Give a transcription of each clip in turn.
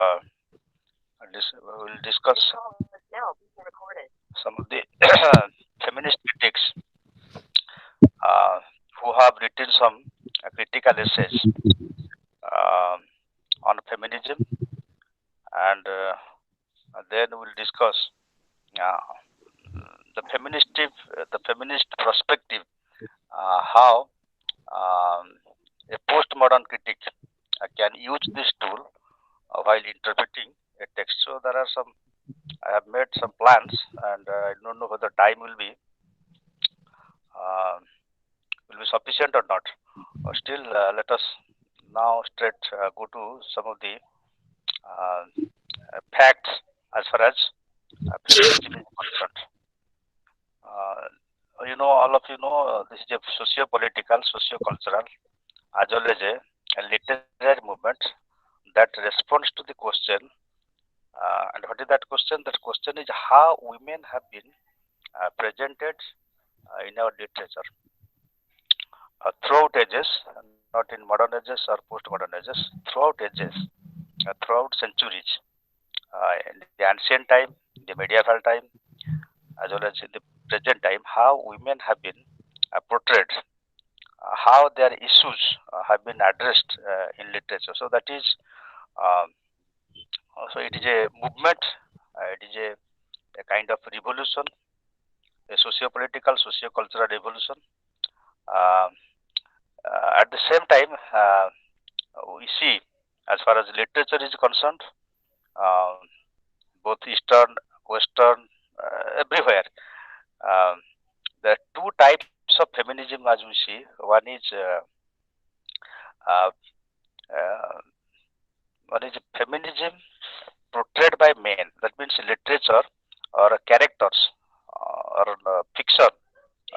we will discuss some of the feminist critics uh, who have written some critical essays um on feminism, and then we'll discuss uh, the feminist perspective, how um, a postmodern critic can use this tool while interpreting a text. So there are some. I have made some plans, and I don't know whether time uh, will be sufficient or not. Still, let us now straight go to some of the uh, facts as far as feminism is concerned. Uh, all of you know, this is a socio-political, socio-cultural, as well as a literary movement that responds to the question. And what is that question? That question is how women have been presented in our literature throughout ages, not in modern ages or post-modern ages, throughout ages, throughout centuries, in the ancient time, in the medieval time, as well as in the present time, how women have been portrayed, how their issues have been addressed in literature. So that is, um, so it is a movement, it is a kind of revolution, a socio-political, socio-cultural revolution. Uh, at the same time, we see, as far as literature is concerned, um, both Eastern, Western, everywhere. Um, there are two types of feminism as we see. One is uh, uh, one is feminism portrayed by men. That means literature or characters or fiction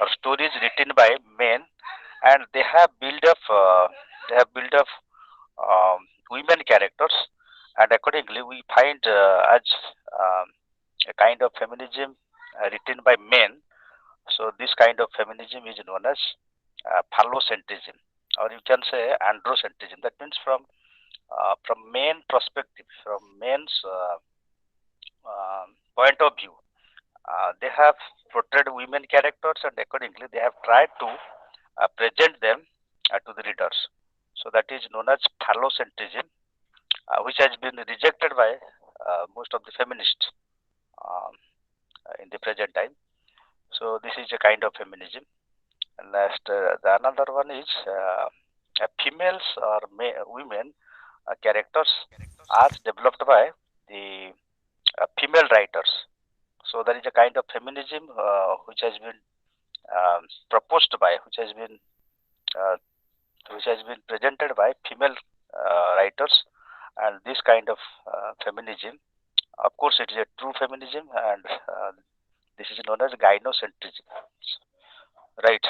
or stories written by men, and they have built up women characters, and accordingly we find as um, a kind of feminism written by men. So this kind of feminism is known as phallocentrism, or you can say androcentrism. That means from men perspective, from men's point of view, they have portrayed women characters, and accordingly they have tried to present them to the readers. So that is known as phallocentrism, which has been rejected by most of the feminists um, in the present time. So this is a kind of feminism. And next, the another one is females or women characters are developed by the female writers. So there is a kind of feminism which has been proposed by, uh, which has been presented by female writers, and this kind of feminism, of course, it is a true feminism, and this is known as gynocentrism, right?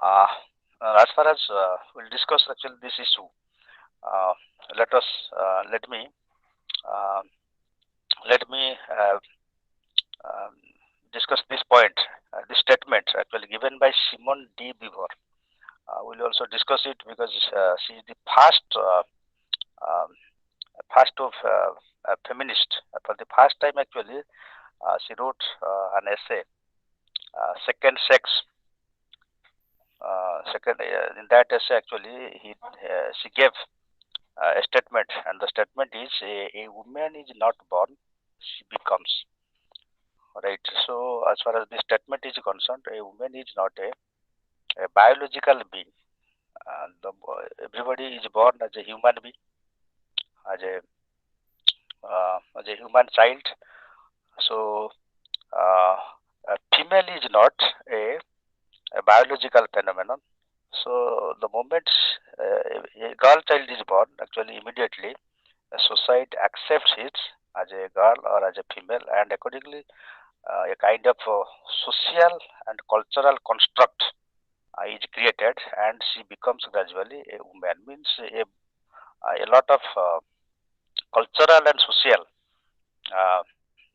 Uh, as far as we'll discuss actually this issue, uh, let us uh, let me um, discuss this point, this statement actually given by Simone de Beauvoir. We'll also discuss it because she is the um, first of feminist. For the first time, actually, she wrote an essay, "Second Sex." Second, in that essay, actually, she gave a statement, and the statement is: a woman is not born; she becomes. Right. So, as far as this statement is concerned, a woman is not a biological being. Everybody is born as a human being, as a human child. So, uh, a female is not a, a biological phenomenon. So, the moment a girl child is born, actually immediately the society accepts it as a girl or as a female, and accordingly, a kind of social and cultural construct is created, and she becomes gradually a woman. Means a lot of cultural and social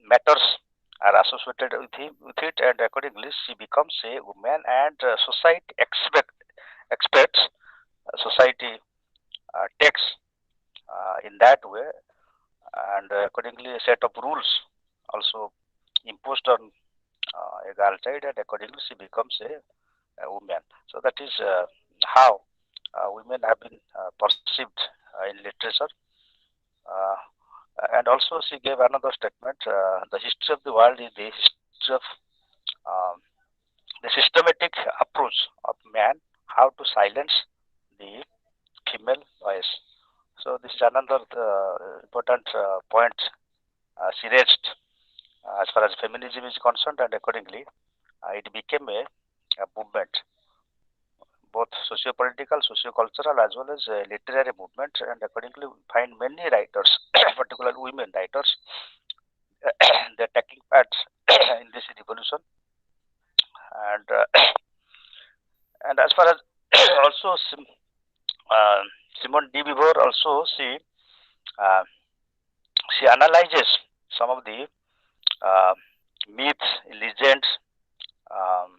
matters are associated with it, and accordingly she becomes a woman, and society expects society takes in that way, and accordingly a set of rules also imposed on a girl child, and accordingly she becomes a woman. So that is how women have been perceived in literature. Uh, and also she gave another statement: the history of the world is the history of um, the systematic approach of man how to silence the female voice. So this is another important point she raised as far as feminism is concerned, and accordingly it became a movement, both socio-political, socio-cultural, as well as literary movement. And accordingly, we find many writers, particularly women writers, they're taking part in this revolution. And and as far as also uh, Simone de Beauvoir also uh, she analyzes some of the uh, myths, legends, um,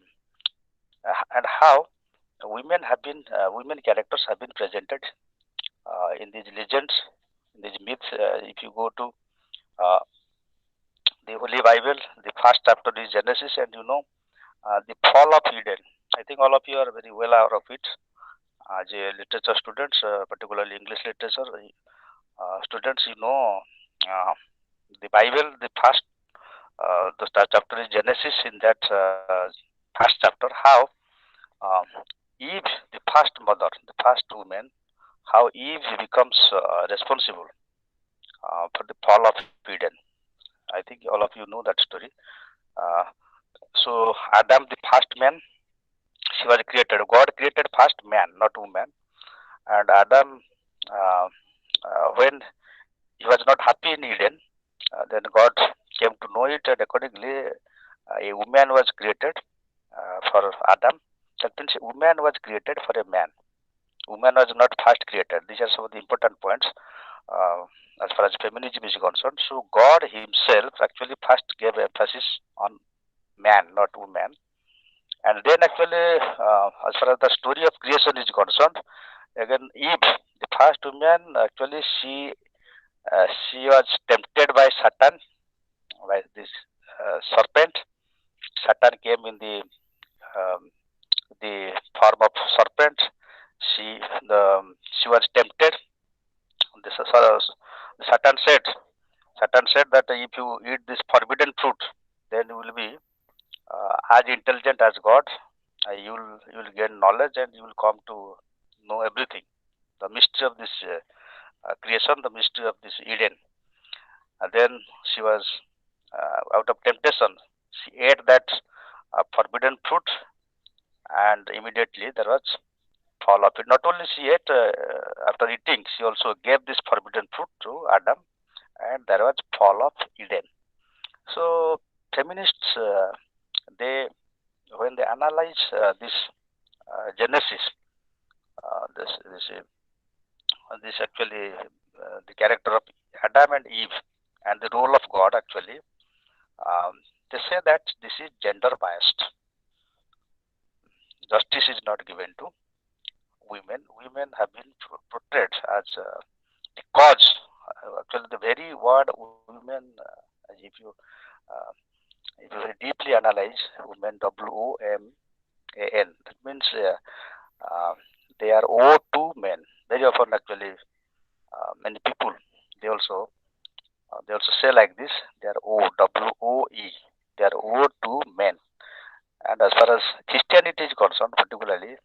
and how women characters have been presented in these legends, in these myths. If you go to uh, the Holy Bible, the first chapter is Genesis, and you know the fall of Eden. I think all of you are very well aware of it as a literature students, particularly English literature students. You know the Bible, the chapter is Genesis. In that first chapter, how um, Eve, the first mother, the first woman, how Eve becomes responsible for the fall of Eden. I think all of you know that story. Uh, so Adam, the first man, she was created. God created first man, not woman. And Adam, uh, when he was not happy in Eden, then God came to know it, and accordingly, a woman was created for Adam. That means a woman was created for a man. Woman was not first created. These are some of the important points uh, as far as feminism is concerned. So God Himself actually first gave emphasis on man, not woman. And then actually, as far as the story of creation is concerned, again Eve, the first woman, actually she was tempted by Satan, by this serpent. Satan came in um, the form of serpent. She she was tempted. This Satan said Satan said that if you eat this forbidden fruit, then you will be as intelligent as God. You will gain knowledge, and you will come to know everything. The mystery of this creation, the mystery of this Eden. And then she was out of temptation. She ate that forbidden fruit, and immediately there was fall of it. Not only she ate after eating, she also gave this forbidden fruit to Adam, and there was fall of Eden. So feminists, they when they analyze this Genesis, this actually the character of Adam and Eve and the role of God actually, they say that this is gender biased. Justice is not given to women. Women have been portrayed as the cause. Actually, the very word women, if you uh, if you deeply analyze women, WOMAN, that means they are O to men. Very often, actually, many people they also say like this. They are WOE. They are O to men. And as far as Christianity is concerned, particularly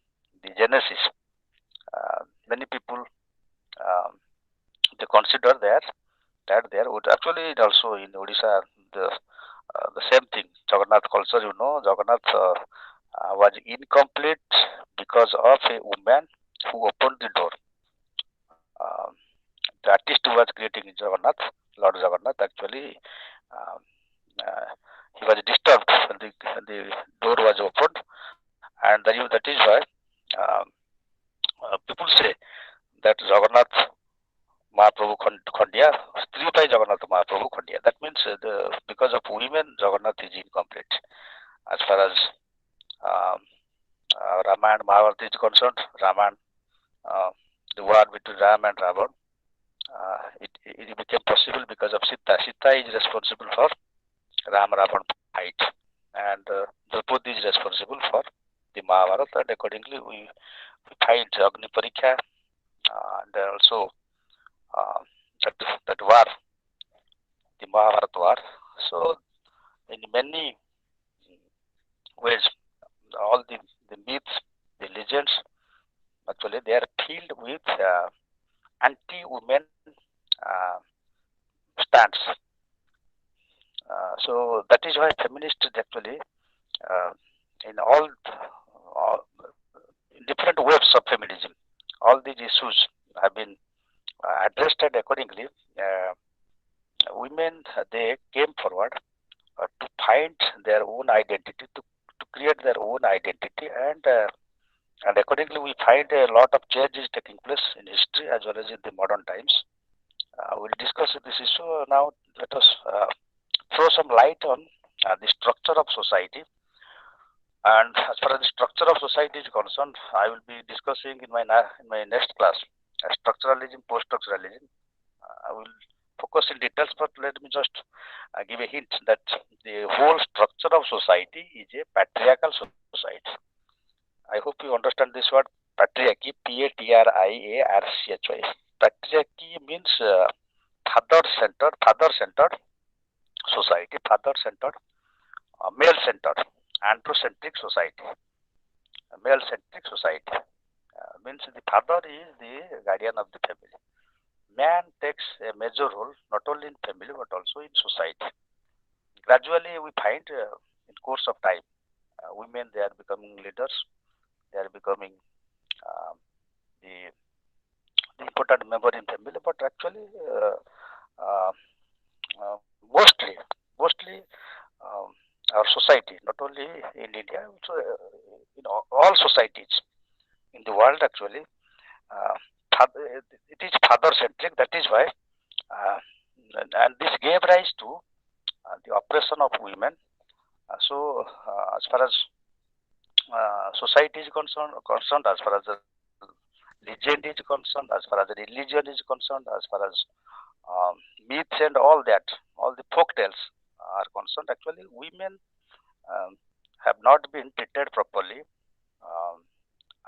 the Genesis, many people um, they consider that there would actually also in Odisha the same thing. Jagannath culture, Jagannath was incomplete because of a woman who opened the door. The artist who was creating Jagannath, Lord Jagannath, actually um, uh, he was disturbed when the door was opened, and that is why um, people say that Jagannath Mahaprabhu Khandiya, Stri Pai Jagannath Mahaprabhu Khandiya. That means because of women, Jagannath is incomplete. As far as um, Ramayana Mahabharata is concerned, Ramayana, uh, the war between Ram and Ravan, possible because of Sita. Sita is responsible for Ram Ravan fight, and Draupadi is responsible for the Mahabharata, and accordingly we find Agni Parikha, and also uh, that war, the Mahabharata war. So in many ways, all the myths, the legends, actually they are filled with anti-women uh, stance. So that is why feminists actually uh, in all in different waves of feminism, all these issues have been addressed, and accordingly, women they came forward to find their own identity, to create their own identity, and accordingly we find a lot of changes taking place in history as well as in the modern times. We'll discuss this issue now. Let us throw some light on the structure of society. And as far as the structure of society is concerned, I will be discussing in my next class structuralism, post-structuralism. I will focus in details, but let me just give a hint that the whole structure of society is a patriarchal society. I hope you understand this word patriarchy, Patriarchy. Patriarchy means father-centered society, father-centered, male-centered, androcentric society. Male-centric society means the father is the guardian of the family. Man takes a major role not only in family but also in society. Gradually, we find in course of time, women they are becoming leaders. They are becoming uh, the, the important member in family. But actually, uh, mostly um, our society, not only in India, also in all societies in the world, actually, uh, it is father centric. That is why, uh, and this gave rise to the oppression of women. As far as society is concerned, as far as the legend is concerned, as far as the religion is concerned, as far as um, myths and all the folk tales are concerned, actually, women um, have not been treated properly um,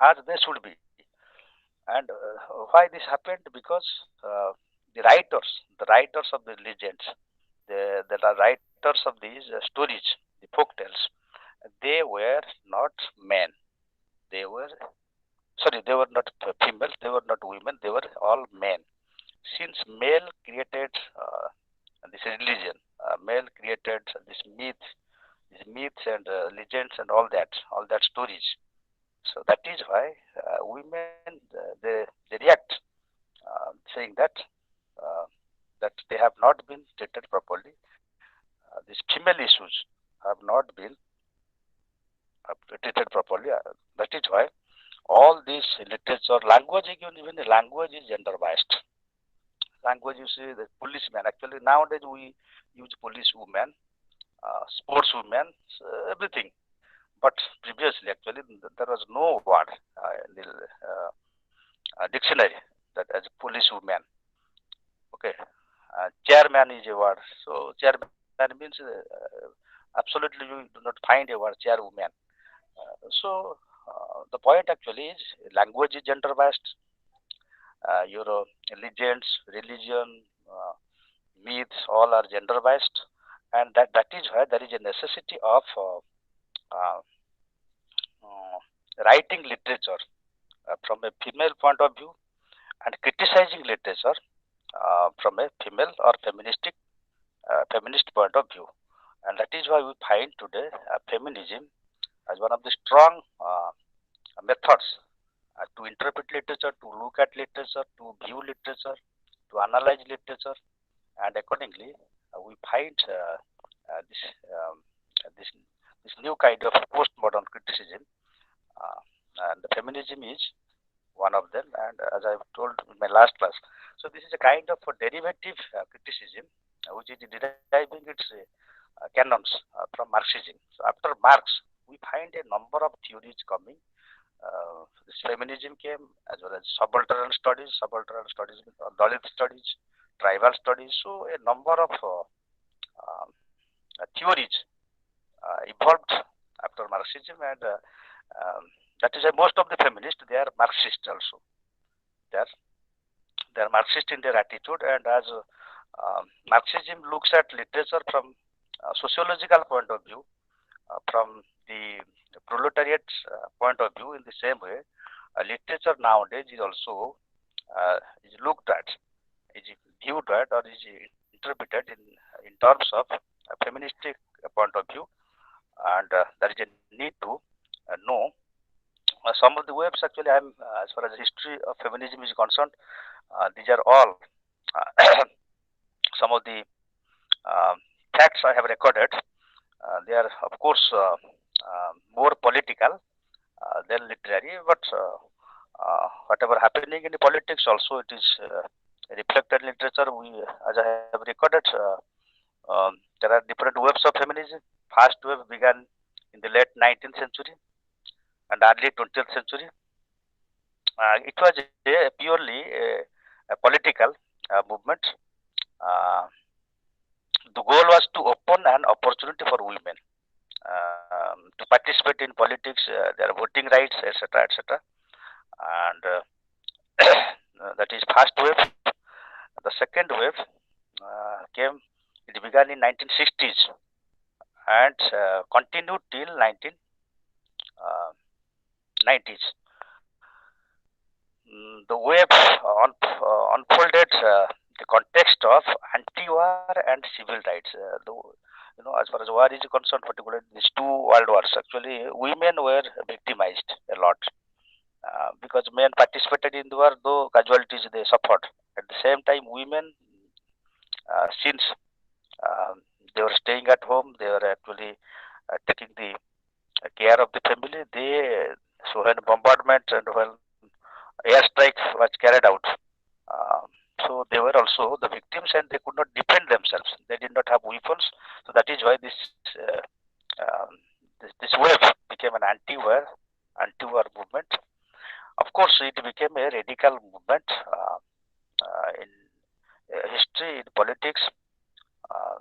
as they should be. And why this happened? Because the writers of the legends, the writers of these stories, the folk tales, they were not men. They were they were not females. They were not women. They were all men. Since male created this religion, male created these myths and legends and all that stories. So that is why women they react saying uh, that they have not been treated properly. These female issues have not been treated properly. That is why all these literature, language, even the language is gender biased. Language, you see, the policeman. Actually, nowadays we use police woman, sports women, everything. But previously, actually, there was no word in the dictionary that as police woman. Okay, chairman is a word. So chairman means absolutely you do not find a word chairwoman. The point actually is language is gender based. Your legends, religion, myths, all are gender based, and that is why there is a necessity of uh, uh, writing literature from a female point of view and criticizing literature from a female or feminist point of view. And that is why we find today feminism as one of the strong methods to interpret literature, to look at literature, to view literature, to analyze literature, and accordingly, we find this, this this new kind of postmodern criticism, uh, and feminism is one of them. And as I've told in my last class, so this is a kind of a derivative criticism, which is deriving its canons from Marxism. So after Marx, we find a number of theories coming. This feminism came as well as subaltern studies, Dalit studies, tribal studies. So a number of theories evolved after Marxism, and that is most of the feminists, they are Marxist also. They are Marxist in their attitude, and as Marxism looks at literature from a sociological point of view, from the proletariat point of view, in the same way, literature nowadays is also is looked at, is viewed at, or is interpreted in terms of a feministic point of view, and there is a need to know some of the webs. Actually, I'm as far as history of feminism is concerned, these are all some of the uh, facts I have recorded. They are, of course, more political than literary, but whatever happening in the politics also, it is reflected in literature. We, as I have recorded, there are different waves of feminism. First wave began in the late 19th century and early 20th century. It was purely a political movement. Uh, the goal was to open an opportunity for women to participate in politics, their voting rights, etc., etc. And that is first wave. The second wave came. It began in 1960s and continued till 1990s. The wave unfolded the context of anti-war and civil rights. As far as war is concerned, particularly these two world wars, actually women were victimized a lot because men participated in the war, though casualties they suffered. At the same time, women, since they were staying at home, they were actually taking the care of the family. So when bombardment and when airstrike was carried out, uh, so they were also the victims, and they could not defend themselves. They did not have weapons. So that is why um, this wave became an anti-war movement. Of course, it became a radical movement in history, in politics, uh,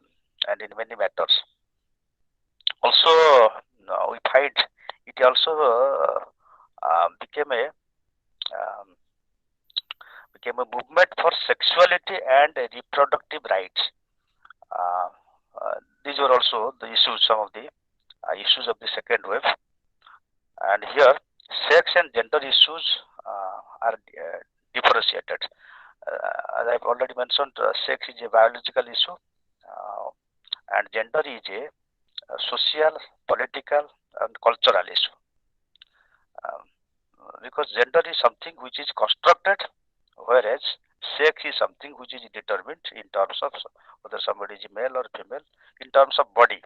and in many matters. Also, we find it also became a um, movement for sexuality and reproductive rights. Uh, these were also the issues, some of the issues of the second wave. And here, sex and gender issues are differentiated. As I've already mentioned, sex is a biological issue, and gender is a social, political, and cultural issue. Um, because gender is something which is constructed, whereas sex is something which is determined in terms of whether somebody is male or female, in terms of body,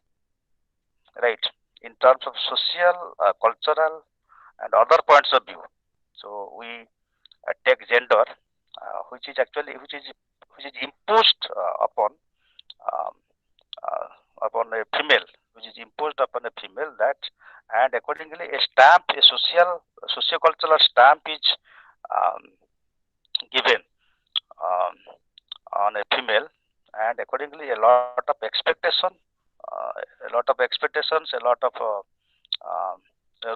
right? In terms of social, cultural, and other points of view. So we take gender, which is imposed um, upon a female, which is imposed upon a female, that, and accordingly a stamp, a socio-cultural stamp is um, given um, on a female, and accordingly a lot of expectation, a lot of um,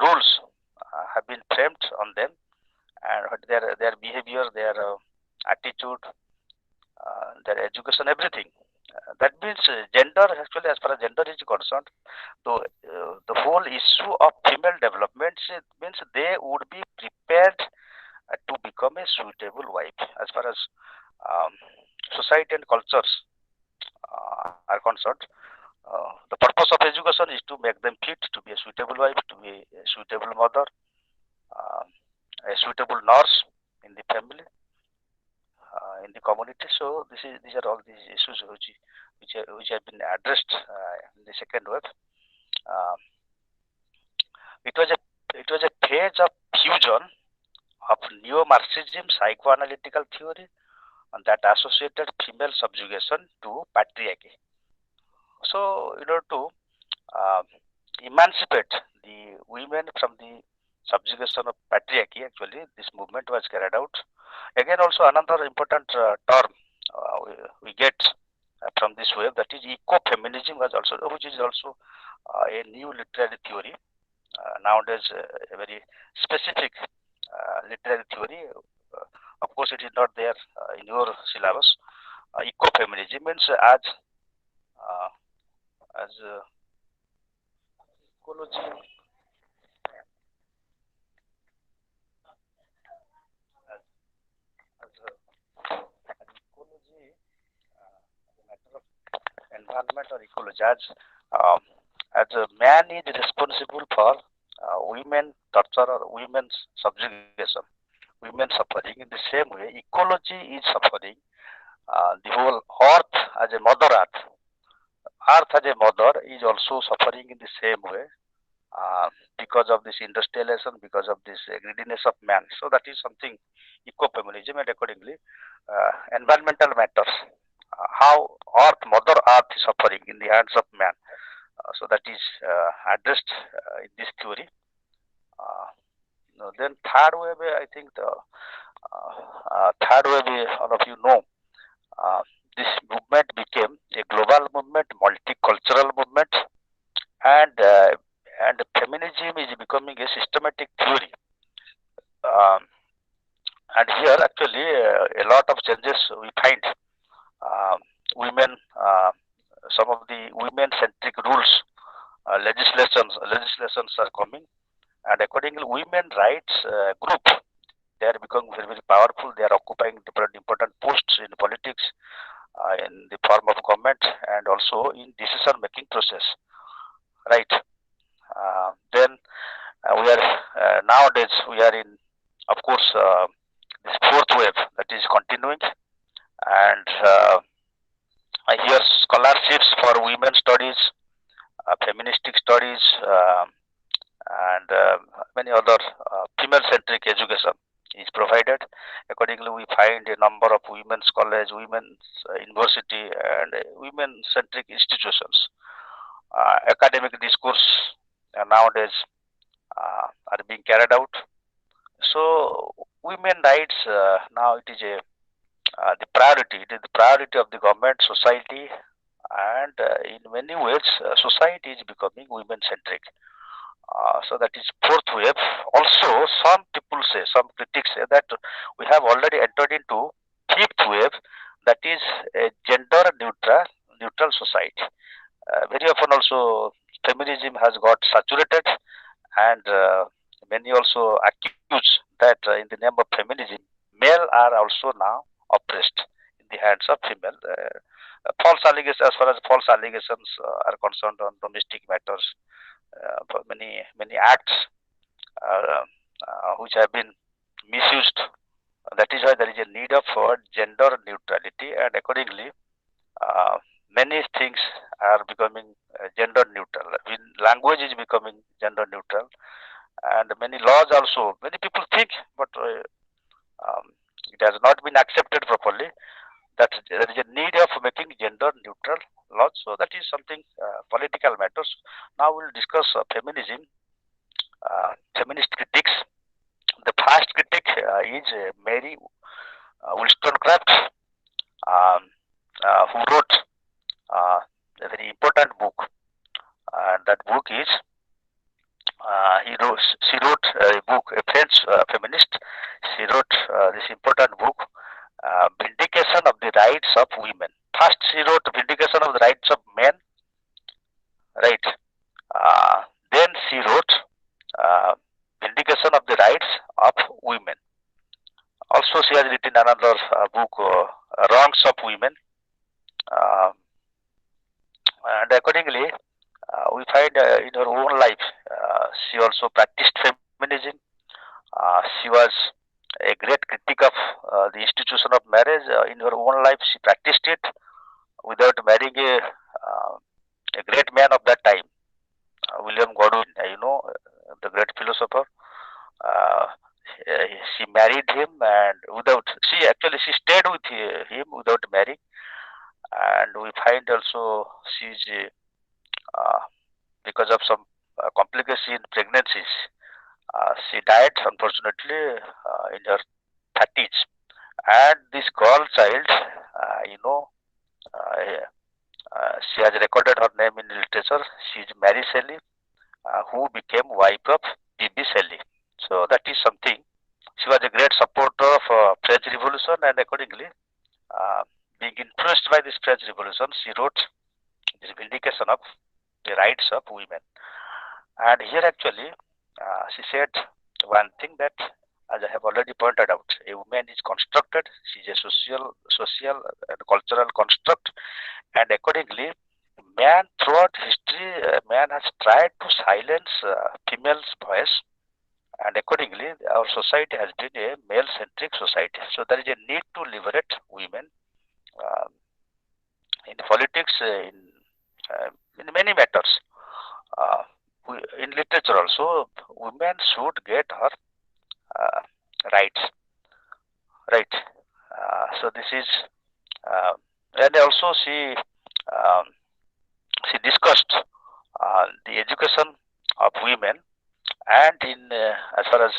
rules have been framed on them, and their behavior, their attitude, their education, everything. That means gender, actually, as far as gender is concerned, the whole issue of female development means they would be prepared to become a suitable wife. As far as um, society and cultures are concerned, the purpose of education is to make them fit to be a suitable wife, to be a suitable mother, uh, a suitable nurse in the family, in the community. So these are all these issues which have been addressed in the second wave. Uh, it was a phase of fusion of neo-Marxism psychoanalytical theory and that associated female subjugation to patriarchy. So, in order to uh, emancipate the women from the subjugation of patriarchy, actually, this movement was carried out. Again, also another important term we get from this wave, that is ecofeminism, was also, which is also a new literary theory. Nowadays, a very specific literary theory. Of course, it is not there in your syllabus. Ecofeminism means uh, as ecology, as ecology, a matter of environment or ecology, um, as a man is responsible for women torture or women's subjugation, women suffering. In the same way, ecology is suffering. The whole earth as a mother earth, earth as a mother is also suffering in the same way uh, because of this industrialization, because of this greediness of man. So that is something ecofeminism, and accordingly, environmental matters. How earth, mother earth is suffering in the hands of man. So that is addressed in this theory. Uh, then third wave, I think the third wave, all of you know, uh, this movement became a global movement, multicultural movement, and uh, and feminism is becoming a systematic theory. Um, and here, actually, a lot of changes we find. Um, women, some of the women-centric rules, legislations are coming, and accordingly, women rights group, they are becoming very, very powerful. They are occupying different important posts in politics, in the form of government, and also in decision-making process. Right. Then we are nowadays we are in, of course, this fourth wave that is continuing, and here scholarships for women studies, feministic studies, and many other female-centric education is provided. Accordingly, we find a number of women's college, women's university, and women-centric institutions. Academic discourse nowadays are being carried out. So, women rights now it is a the priority. It is the priority of the government, society, and in many ways, society is becoming women-centric. So that is fourth wave. Also, some people say, some critics say that we have already entered into fifth wave, that is a gender neutral society. Very often, also feminism has got saturated, and many also accuse that in the name of feminism, male are also now oppressed in the hands of female. False allegations, as far as false allegations are concerned on domestic matters, for many acts which have been misused. That is why there is a need of gender neutrality, and accordingly, uh, many things are becoming gender neutral. Language is becoming gender neutral, and many laws also. Many people think, but it has not been accepted properly. That there is a need of making gender neutral laws. So that is something political matters. Now we'll discuss feminism, feminist critics. The first critic is Mary Wollstonecraft, um, who wrote a very important book. And that book is she wrote a book, a French feminist. She wrote this important book, Vindication of the Rights of Women. First, she wrote Vindication of the Rights of Men, right? Then she wrote uh, Vindication of the Rights of Women. Also, she has written another book, Wrongs of Women. Uh, and accordingly, we find in her own life, she also practiced feminism. She was a great critic of the institution of marriage. In her own life, she practiced it without marrying a great man of that time, William Godwin, the great philosopher. Uh, she married him, and she stayed with him without marrying. And we find also she's uh, because of some complication in pregnancies. She died unfortunately in her 30s, and this girl child you know, she has recorded her name in literature. She is Mary Shelley, who became wife of P.B. Shelley. So that is something. She was a great supporter of French Revolution, and accordingly, uh, being influenced by this French Revolution, she wrote this vindication of the rights of women. And here actually, she said one thing that, as I have already pointed out, a woman is constructed. She is a social, and cultural construct, and accordingly, man throughout history, man has tried to silence female's voice, and accordingly, our society has been a male-centric society. So there is a need to liberate women uh, in politics, uh, in many matters. Uh, in literature also, women should get her uh, rights, right? So this is, uh, and also um, she discussed the education of women, and in as far as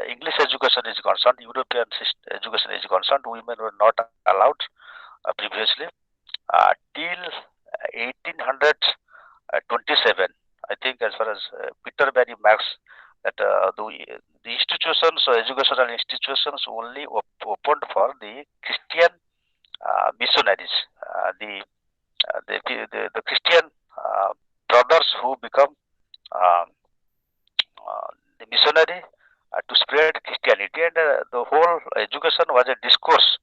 English education is concerned, European education is concerned, women were not allowed previously till 1827. I think as far as Peter Barry marks that the institutions, educational institutions, only opened for the Christian missionaries, the Christian brothers who become uh, the missionary to spread Christianity, and the whole education was a discourse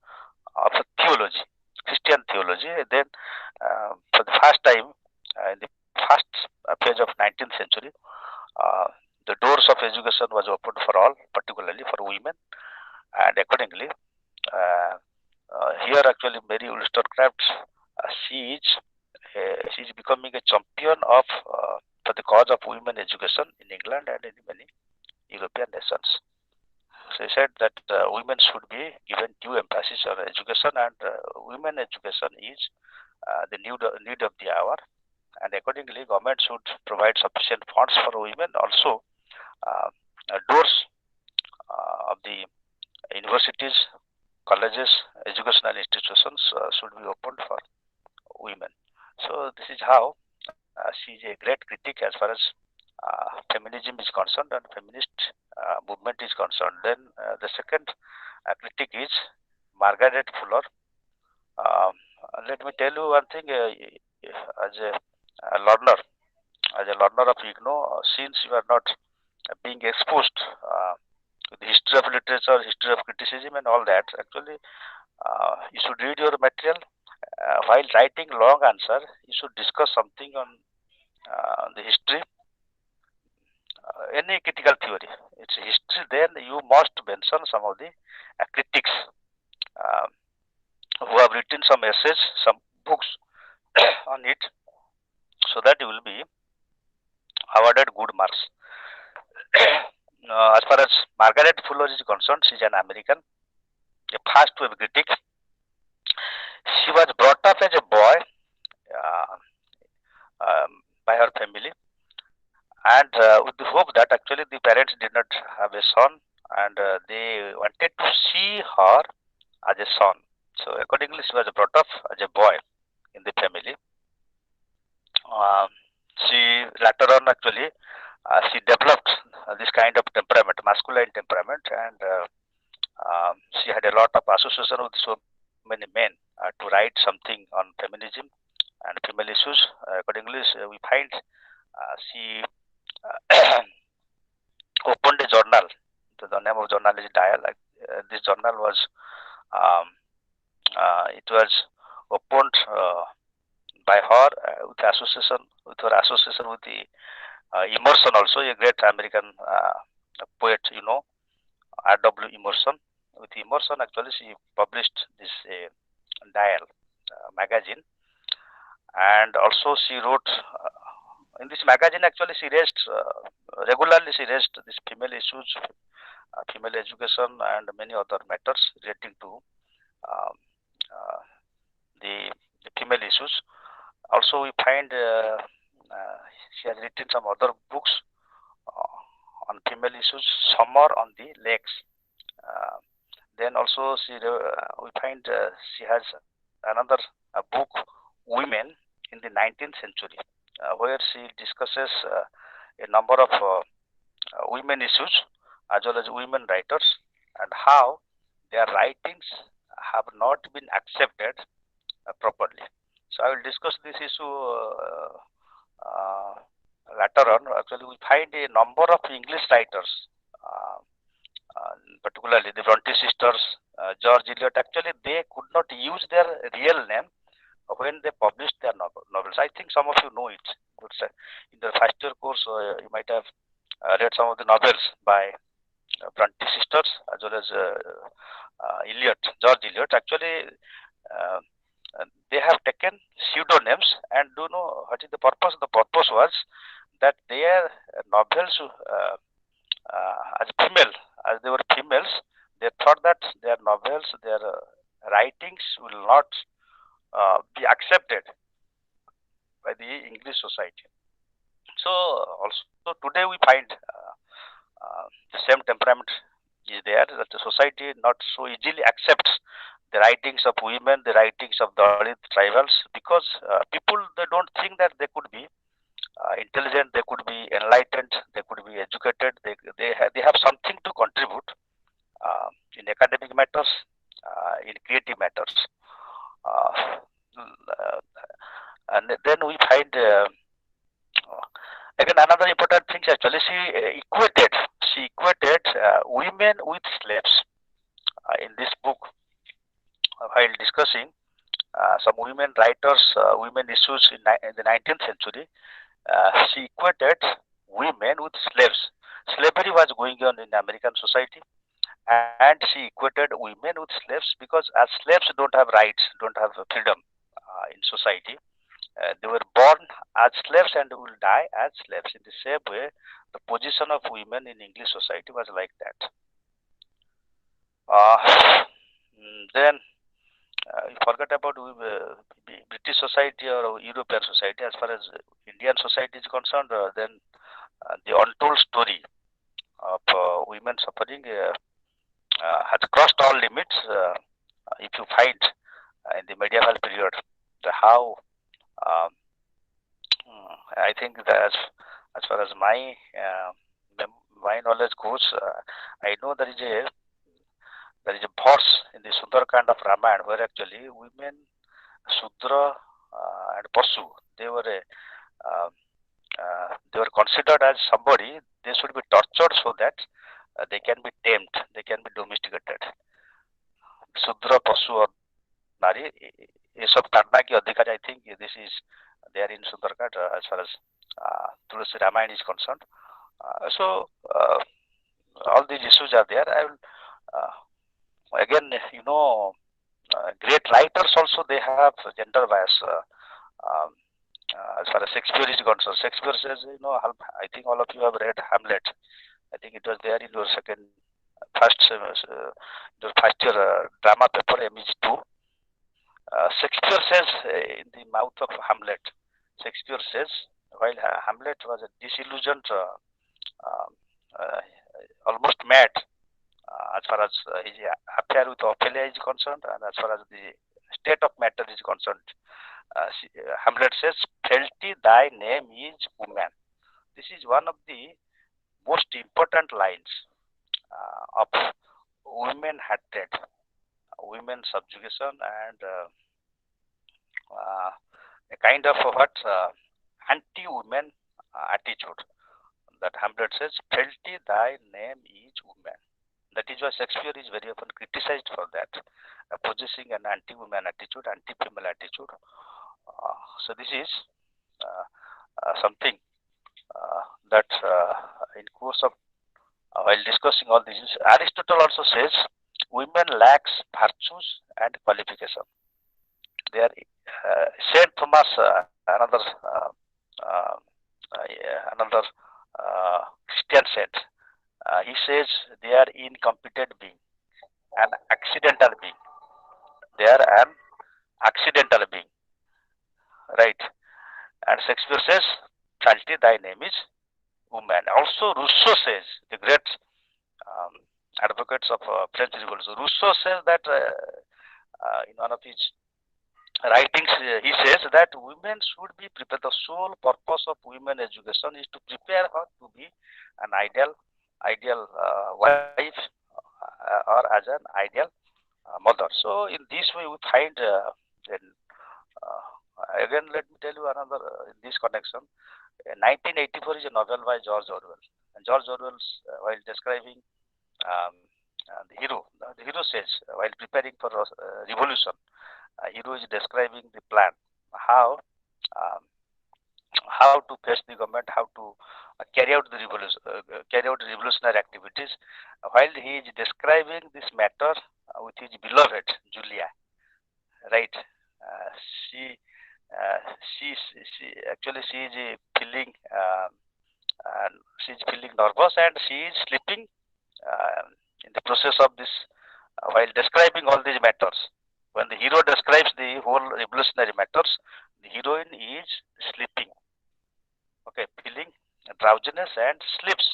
of theology, Christian theology. Then, for the first time, in the first phase of 19th century, uh, the doors of education was opened for all, particularly for women, and accordingly, here actually Mary Wollstonecraft, she is becoming a champion of for the cause of women education in England and in many European nations. So he said that women should be given due emphasis on education, and women education is need of the hour. And accordingly, government should provide sufficient funds for women. Also, uh, doors of the universities, colleges, educational institutions should be opened for women. So this is how she is a great critic as far as feminism is concerned and feminist movement is concerned. Then the second critic is Margaret Fuller. Um, Let me tell you one thing, as a learner, as a learner of IGNO, since you are not being exposed to the history of literature, history of criticism, and all that, actually, you should read your material. While writing long answer, you should discuss something on the history, any critical theory. It's history. Then you must mention some of the critics uh, who have written some essays, some books on it, so that you will be awarded good marks. As far as Margaret Fuller is concerned, she is an American, a fast wave critic. She was brought up as a boy uh, by her family, and with the hope that actually the parents did not have a son, and they wanted to see her as a son. So accordingly, she was brought up as a boy in the family. Um, she later on actually she developed this kind of temperament, masculine temperament, and she had a lot of association with so many men to write something on feminism and female issues. Accordingly, we find she opened a journal. The name of journal is Dialogue. This journal was um, it was opened by her with her association with the Emerson, also a great American poet, R.W. Emerson. With Emerson, actually, she published this Dial magazine, and also she wrote in this magazine. Actually, she raised regularly. She raised these female issues, female education, and many other matters relating to um, uh, the, the female issues. Also, we find she has written some other books on female issues. Some are on the lakes. Uh, then also we find she has another book, Women in the 19th Century, where she discusses a number of women issues as well as women writers and how their writings have not been accepted properly. So I will discuss this issue uh, later on. Actually, we find a number of English writers, uh, particularly the Bronte sisters, George Eliot. Actually, they could not use their real name when they published their novels. I think some of you know it. In the first year course, you might have read some of the novels by Bronte sisters as well as Eliot, George Eliot. Actually, uh, they have taken pseudonyms, and do you know what is the purpose? The purpose was that their novels, as female, as they were females, they thought that their novels, their writings will not be accepted by the English society. So also today we find the same temperament is there, that the society not so easily accepts the writings of women, the writings of Dalit tribals, because people, they don't think that they could be intelligent, they could be enlightened, they could be educated, they have something to contribute in academic matters, in creative matters. And then we find again another important thing. Actually, she equated women with slaves in this book, while discussing some women writers, women issues in the 19th century. She equated women with slaves. Slavery was going on in American society, and she equated women with slaves because as slaves don't have rights, don't have freedom in society. They were born as slaves and will die as slaves. In the same way, the position of women in English society was like that. Then you forget about British society or European society. As far as Indian society is concerned, then the untold story of women suffering has crossed all limits. If you find in the medieval period, how um, I think that as far as my knowledge goes, I know there is a verse in the Sundarkand of Ramayana where actually women, Sudra and Pasu, they were they were considered as somebody, they should be tortured so that they can be tamed, they can be domesticated. Sudra, Pasu or Nari, ये सब करना की अधिकार, I think this is there in Sundarkand as far as Tulsi Ramayana is concerned. So all these issues are there. I will again, great writers also, they have gender bias. As far as Shakespeare is concerned, Shakespeare says, I think all of you have read Hamlet. I think it was there in your first year drama paper, MEG-2. Shakespeare says in the mouth of Hamlet, Shakespeare says, while Hamlet was a disillusioned, uh, uh, almost mad, as far as his affair with Ophelia is concerned, and as far as the state of matter is concerned, Hamlet says, "Fealty, thy name is woman." This is one of the most important lines of women hatred, women subjugation, and a kind of what anti-woman attitude. That Hamlet says, "Fealty, thy name is woman." That is why Shakespeare is very often criticized for that, possessing an anti-woman attitude, anti-female attitude. So this is something that in course of while discussing all these, Aristotle also says women lacks virtues and qualification. They are Saint Thomas, another Christian saint. He says they are incompetent being, an accidental being. They are an accidental being, right? And Shakespeare says, "Fealty, thy name is woman." Also, Rousseau says, the great um, advocates of French Revolution, Rousseau says that in one of his writings, he says that women should be prepared. The sole purpose of women education is to prepare her to be an ideal wife or as an ideal mother. So in this way, we find then, again, let me tell you another in this connection. 1984 is a novel by George Orwell. And George Orwell, while describing the hero says, while preparing for revolution, hero is describing the plan, how um, how to face the government, how to carry out revolutionary activities. While he is describing this matter with his beloved Julia, right? Uh, she, she actually she is feeling and she is feeling nervous and she is sleeping in the process of this while describing all these matters. When the hero describes the whole revolutionary matters, the heroine is sleeping, okay, feeling drowsiness and sleeps.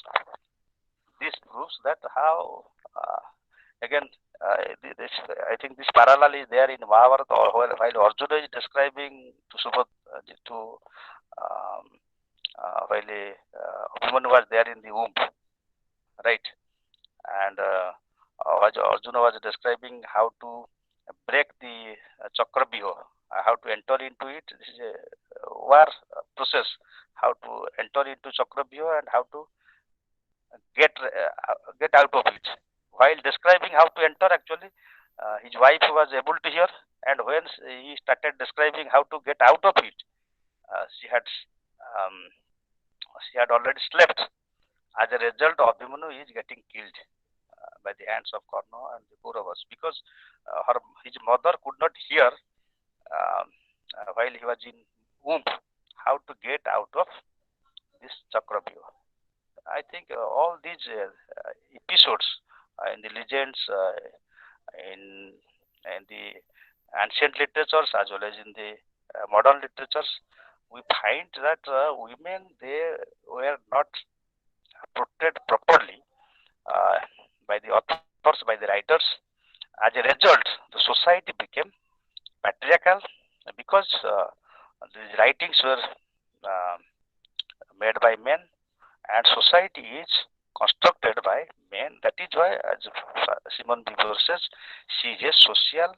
This proves that how again this, I think this parallel is there in Mahabharata, or while Arjuna is describing to Subhad to um, while Abhimanyu was there in the womb, right? And Arjuna was describing how to break the chakra how to enter into it. This is a war process, how to enter into chakra and how to get out of it. While describing how to enter, actually, his wife was able to hear, and when he started describing how to get out of it, um, she had already slept. As a result, Abhimanyu is getting killed by the hands of Karna and the Kauravas because his mother could not hear while he was in womb how to get out of this Chakravyuh. I think all these episodes in the legends, in the ancient literatures as well as in the modern literatures, we find that women they were not portrayed properly uh, by the authors, by the writers. As a result, the society became patriarchal because the writings were uh, made by men and society is constructed by men. That is why, as Simon Beauvoir says, she is a social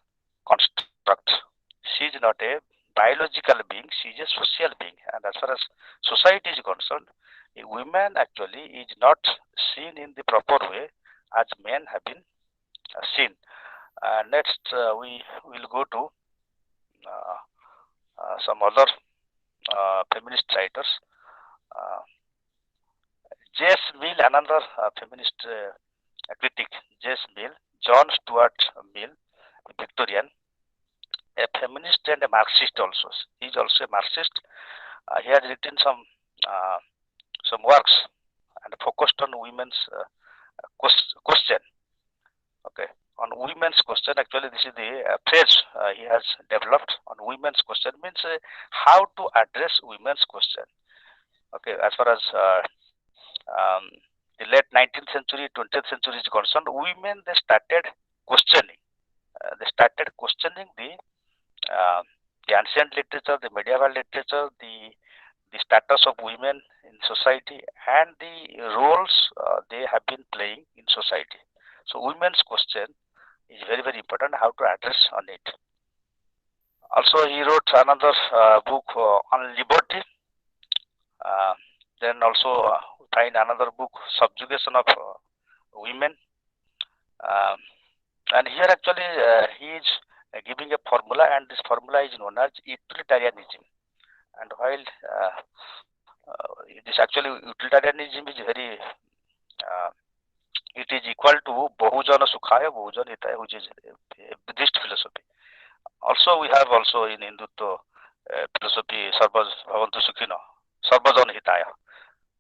construct. She is not a biological being, she is a social being. And as far as society is concerned, a woman actually is not seen in the proper way as men have been seen. Next, we will go to uh, some other feminist writers. Uh, J.S. Mill, another feminist critic, J.S. Mill, John Stuart Mill, Victorian, a feminist and a Marxist also. He is also a Marxist. He has written uh, some works and focused on women's question. Okay, on women's question. Actually, this is the phrase he has developed on women's question. Means how to address women's question. Okay, as far as um, the late 19th century, 20th century is concerned, women they started questioning. Uh, the ancient literature, the medieval literature, the status of women in society, and the roles they have been playing in society. So, women's question is very important. How to address on it. Also, he wrote another book on liberty. Uh, then also find another book, Subjugation of Women. Um, and here actually he is giving a formula, and this formula is known as utilitarianism. And while this actually utilitarianism is very, uh, it is equal to Bahujana Sukhaya, Bahujana Hitaya, which is a Buddhist philosophy. Also, we have also in Hindutva philosophy, Sarva Bhavantu Sukhino, Sarvajana Hitaya.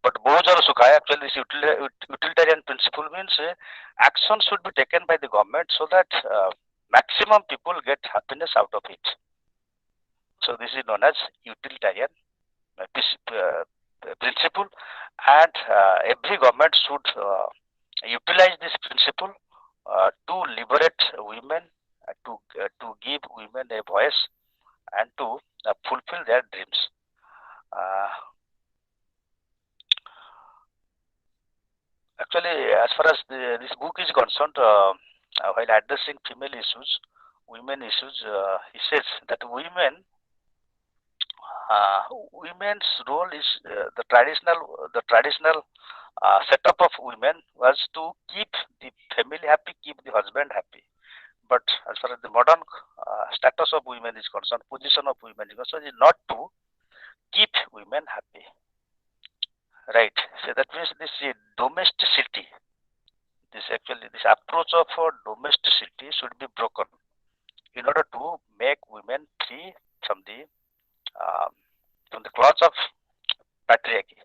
But Bahujana Sukhaya, actually, this utilitarian principle means action should be taken by the government so that maximum people get happiness out of it. So this is known as utilitarian principle, and every government should utilize this principle to liberate women, to give women a voice, and to fulfill their dreams. Uh, Actually, as far as this book is concerned, while addressing female issues, women issues, he says that uh, women's role is the traditional setup of women was to keep the family happy, keep the husband happy. But as far as the modern status of women is concerned, position of women is concerned, is not to keep women happy, right? So that means this domesticity, this approach of domesticity should be broken in order to make women free from the um, claws of patriarchy.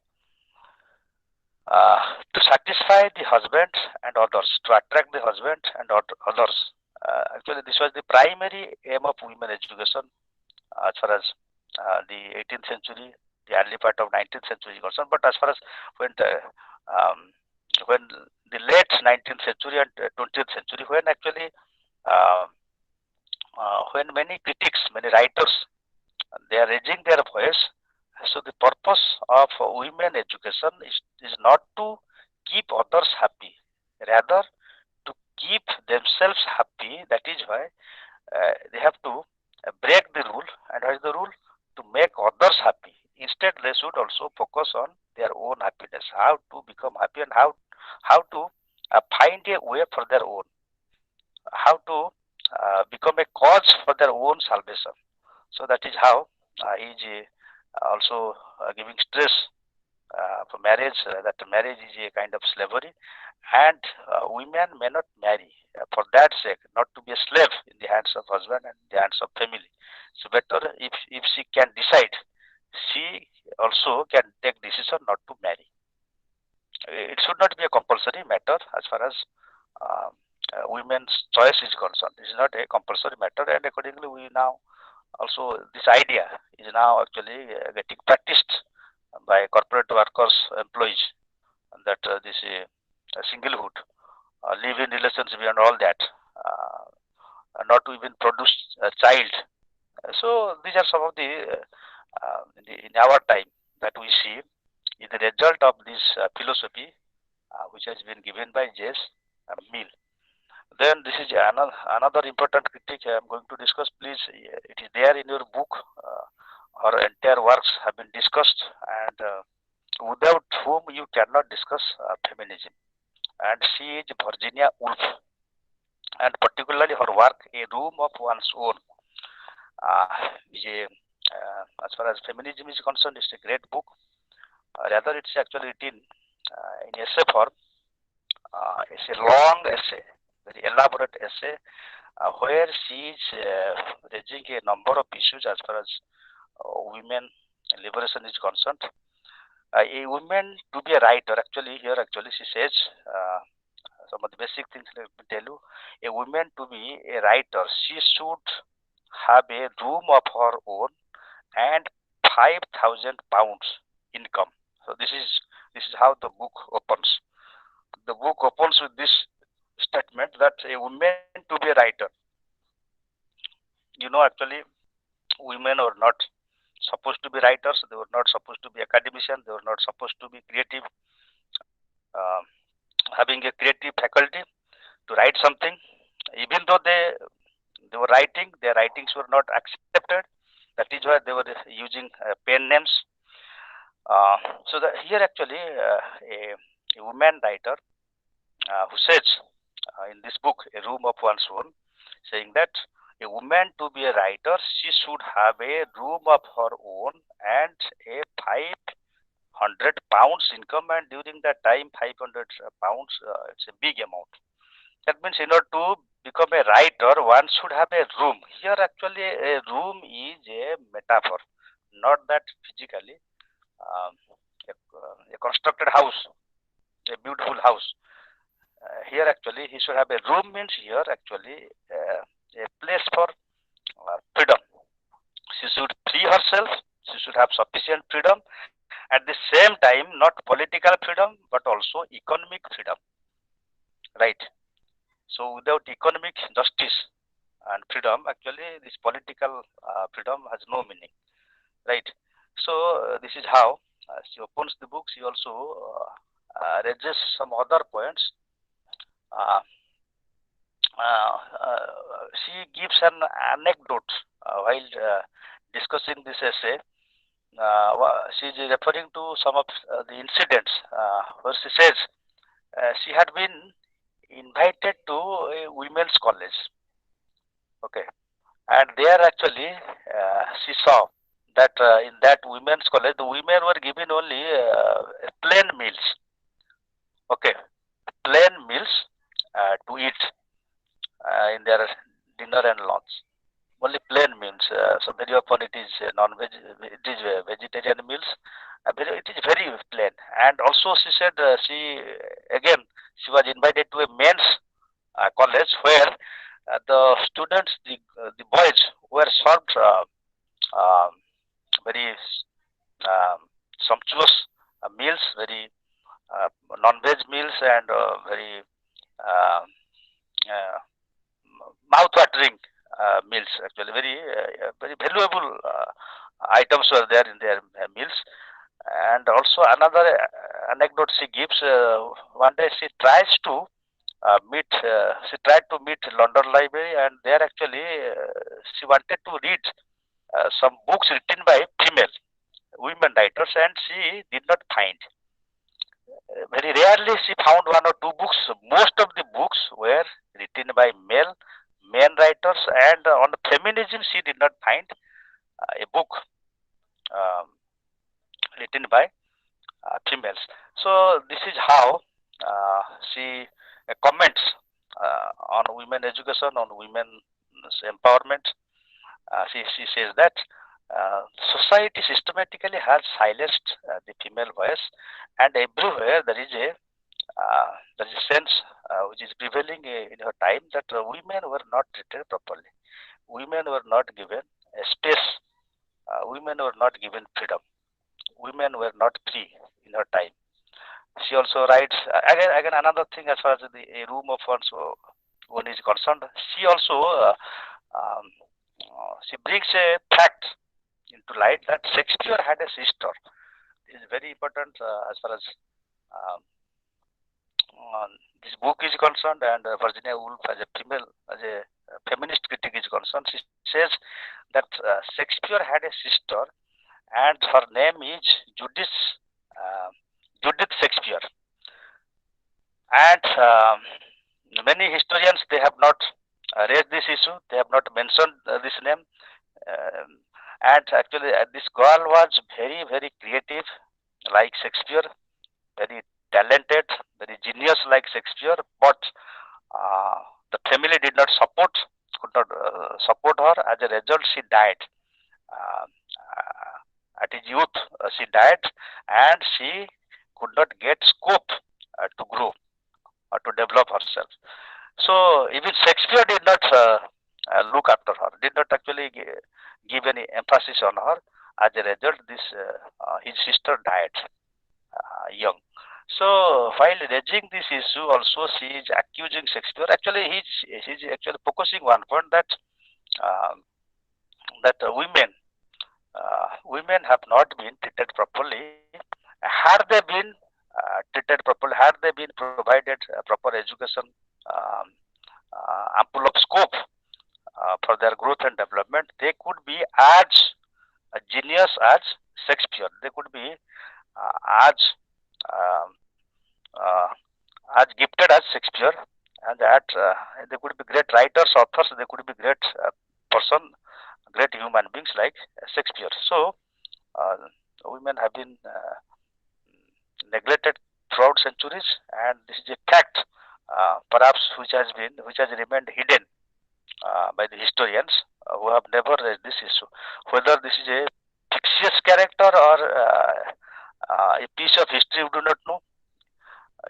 To satisfy the husband and others, to attract the husband and others. Actually, this was the primary aim of women education as far as the 18th century, the early part of 19th century is concerned. But as far as when um, when the late 19th century and 20th century, when actually uh, when many critics, many writers, they are raising their voice. So the purpose of women education is not to keep others happy, rather to keep themselves happy. That is why they have to break the rule. And what is the rule? To make others happy. Instead, they should also focus on their own happiness, how to become happy, and how to find a way for their own, how to become a cause for their own salvation. So that is how he is also giving stress for marriage, that marriage is a kind of slavery, and women may not marry for that sake, not to be a slave in the hands of husband and the hands of family. So better if she can decide, she also can take decision not to marry. It should not be a compulsory matter as far as um, women's choice is concerned. It is not a compulsory matter, and accordingly, we now also this idea is now actually getting practiced by corporate workers, employees, and that this singlehood, live-in relationship, and all that, not to even produce a child. So these are some of the in our time that we see is the result of this philosophy which has been given by J.S. Mill. Then this is another important critique I am going to discuss. Please, it is there in your book. Her entire works have been discussed, and without whom you cannot discuss feminism. And she is Virginia Woolf, and particularly her work, A Room of One's Own, is as far as feminism is concerned, it's a great book. Rather, it's actually written in essay form. It's a long essay, very elaborate essay, where she is raising a number of issues as far as women liberation is concerned. A woman to be a writer, actually she says some of the basic things. Let me tell you, a woman to be a writer, she should have a room of her own and 5,000 pounds income. So this is how the book opens. The book opens with this statement that a woman to be a writer. Actually, women were not supposed to be writers. They were not supposed to be academicians. They were not supposed to be creative, having a creative faculty to write something. Even though they were writing, their writings were not accepted. That is why they were using pen names. So here actually a woman writer who says in this book, A Room of One's Own, saying that a woman to be a writer, she should have a room of her own and a 500 pounds income, and during that time 500 pounds, it's a big amount. That means in order to become a writer, one should have a room. Here actually a room is a metaphor, not that physically a constructed house, a beautiful house. Here actually he should have a room, means here actually a place for freedom. She should free herself. She should have sufficient freedom. At the same time, not political freedom, but also economic freedom. Right. So without economic justice, and freedom, actually this political freedom has no meaning, right? So this is how she opens the book. She also raises some other points. Uh, she gives an anecdote while discussing this essay. She is referring to some of the incidents where she says she had been invited to a women's college. Okay, and there actually she saw that in that women's college, the women were given only plain meals. Okay, plain meals to eat in their dinner and lunch. Only plain meals. So very often it is non-veg, it is vegetarian meals. It is very plain. And also she said again she was invited to a men's college where the students, the boys were served um, very um, sumptuous meals, very non-veg meals, and very uh, uh, mouth-watering meals. Actually, very valuable items were there in their meals. And also another anecdote she gives. One day she tries to she tried to meet London Library, and there actually she wanted to read some books written by female women writers, and she did not find. Very rarely she found one or two books. Most of the books were written by men writers, and on feminism she did not find a book um, written by females. So this is how she comments on women education, on women's empowerment. She says that society systematically has silenced the female voice, and everywhere there is a sense which is prevailing in her time that women were not treated properly. Women were not given a space. Women were not given freedom. Women were not free in her time. She also writes again another thing as far as the a room of one's one is concerned. She also she brings a fact into light that Shakespeare had a sister. This is very important as far as um, this book is concerned, and Virginia Woolf as a female, as a feminist critic is concerned. She says that Shakespeare had a sister, and her name is Judith uh, Judith Shakespeare. And many historians they have not raised this issue. They have not mentioned this name. Um, and actually, this girl was very creative, like Shakespeare, very talented, very genius like Shakespeare. But uh, the family did not support, could not support her. As a result, she died. Uh, at his youth, she died, and she could not get scope to grow or to develop herself. So even Shakespeare did not look after her, did not actually give any emphasis on her. As a result, his sister died young. So while raising this issue, also she is accusing Shakespeare. Actually, he's actually focusing one point that um, women have not been treated properly. Had they been treated properly, had they been provided proper education, um, ample of scope for their growth and development, they could be as genius as Shakespeare. They could be as um, uh, as gifted as Shakespeare, and that they could be great writers, authors. They could be great person, great human beings like Shakespeare. So uh, women have been neglected throughout centuries, and this is a fact, perhaps which has remained hidden by the historians who have never raised this issue. Whether this is a fictitious character or a piece of history, we do not know.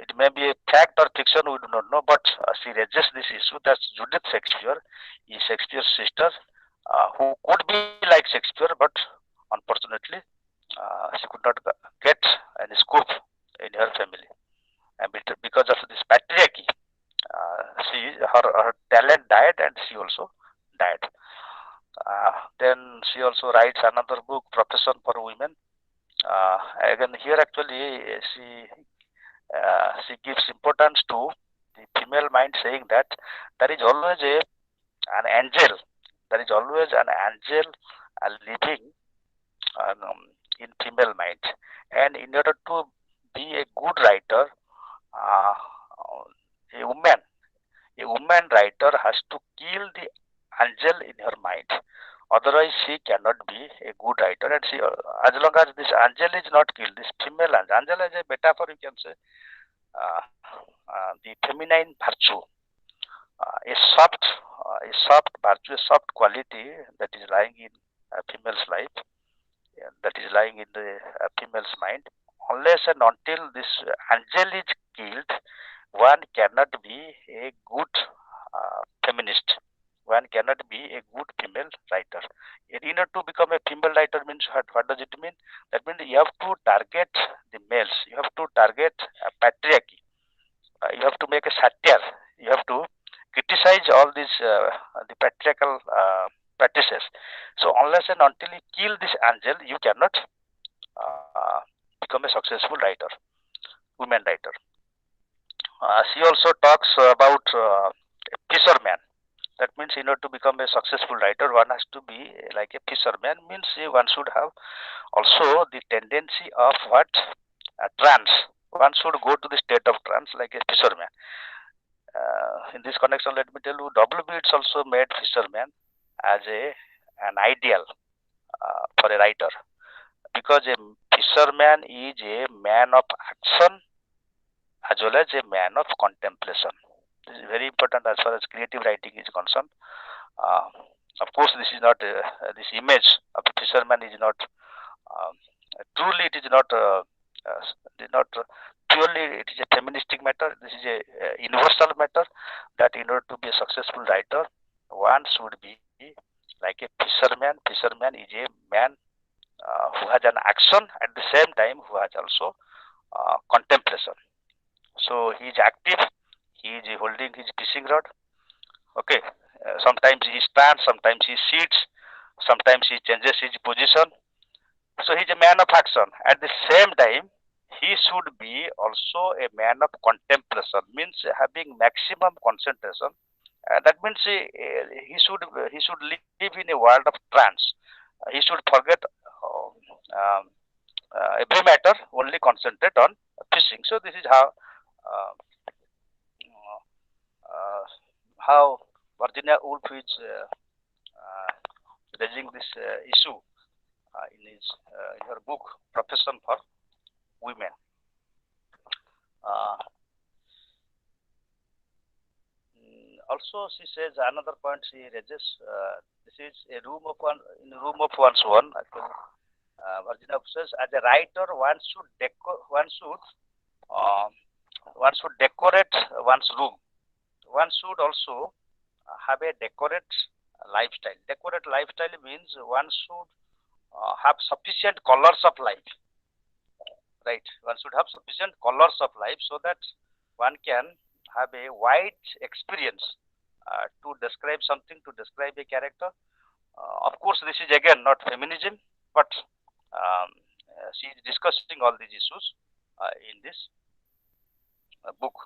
It may be a fact or fiction, we do not know, but she raises this issue that Judith Shakespeare is Shakespeare's sister, who could be like Shakespeare, but unfortunately, she could not get any scope in her family. And because of this patriarchy, her talent died, and she also also writes another book, Profession for Women. Again, here actually she gives importance to the female mind, saying that there is always an angel, there is always an angel living in female mind, and in order to be a good writer, uh, a woman a woman writer has to kill the angel in her mind. Otherwise, she cannot be a good writer. And she, as long as this angel is not killed, this female angel is a metaphor, you can say, uh, the feminine virtue, a soft virtue, a soft quality that is lying in a female's life, that is lying in the female's mind. Unless and until this angel is killed, one cannot be a good feminist. One cannot be a good female writer. In order to become a female writer means what does it mean? That means you have to target the males. You have to target patriarchy. You have to make a satire. You have to criticize all these the patriarchal practices. So unless and until you kill this angel, you cannot become a successful writer, women writer. She also talks about a fisherman. That means in order to become a successful writer, one has to be like a fisherman. Means one should have also the tendency of what trance. One should go to the state of trance like a fisherman. In this connection, let me tell you, W. Beats also made fisherman as an ideal for a writer, because a fisherman is a man of action as well as a man of contemplation. This is very important as far as creative writing is concerned. Uh, of course, this is not this image of a fisherman is not truly. It is not. Purely. It is a feministic matter. This is a universal matter. That in order to be a successful writer, one should be like a fisherman. Fisherman is a man who has an action at the same time who has also contemplation. So he is active. He is holding his fishing rod. Okay. Sometimes he stands. Sometimes he sits. Sometimes he changes his position. So he is a man of action. At the same time, he should be also a man of contemplation. Means having maximum concentration. That means he should live in a world of trance. He should forget um, every matter. Only concentrate on fishing. So this is uh, how Virginia Woolf is raising this issue in her book Profession for Women. Also, she says another point she raises. This is a room of one in a room of one's own. Actually, Virginia says, as a writer, uh, one should decorate one's room. One should also have a decorate lifestyle. Decorate lifestyle means one should have sufficient colors of life. Right? One should have sufficient colors of life so that one can have a wide experience to describe something, to describe a character. Of course, this is again not feminism, but she is discussing all these issues in this book.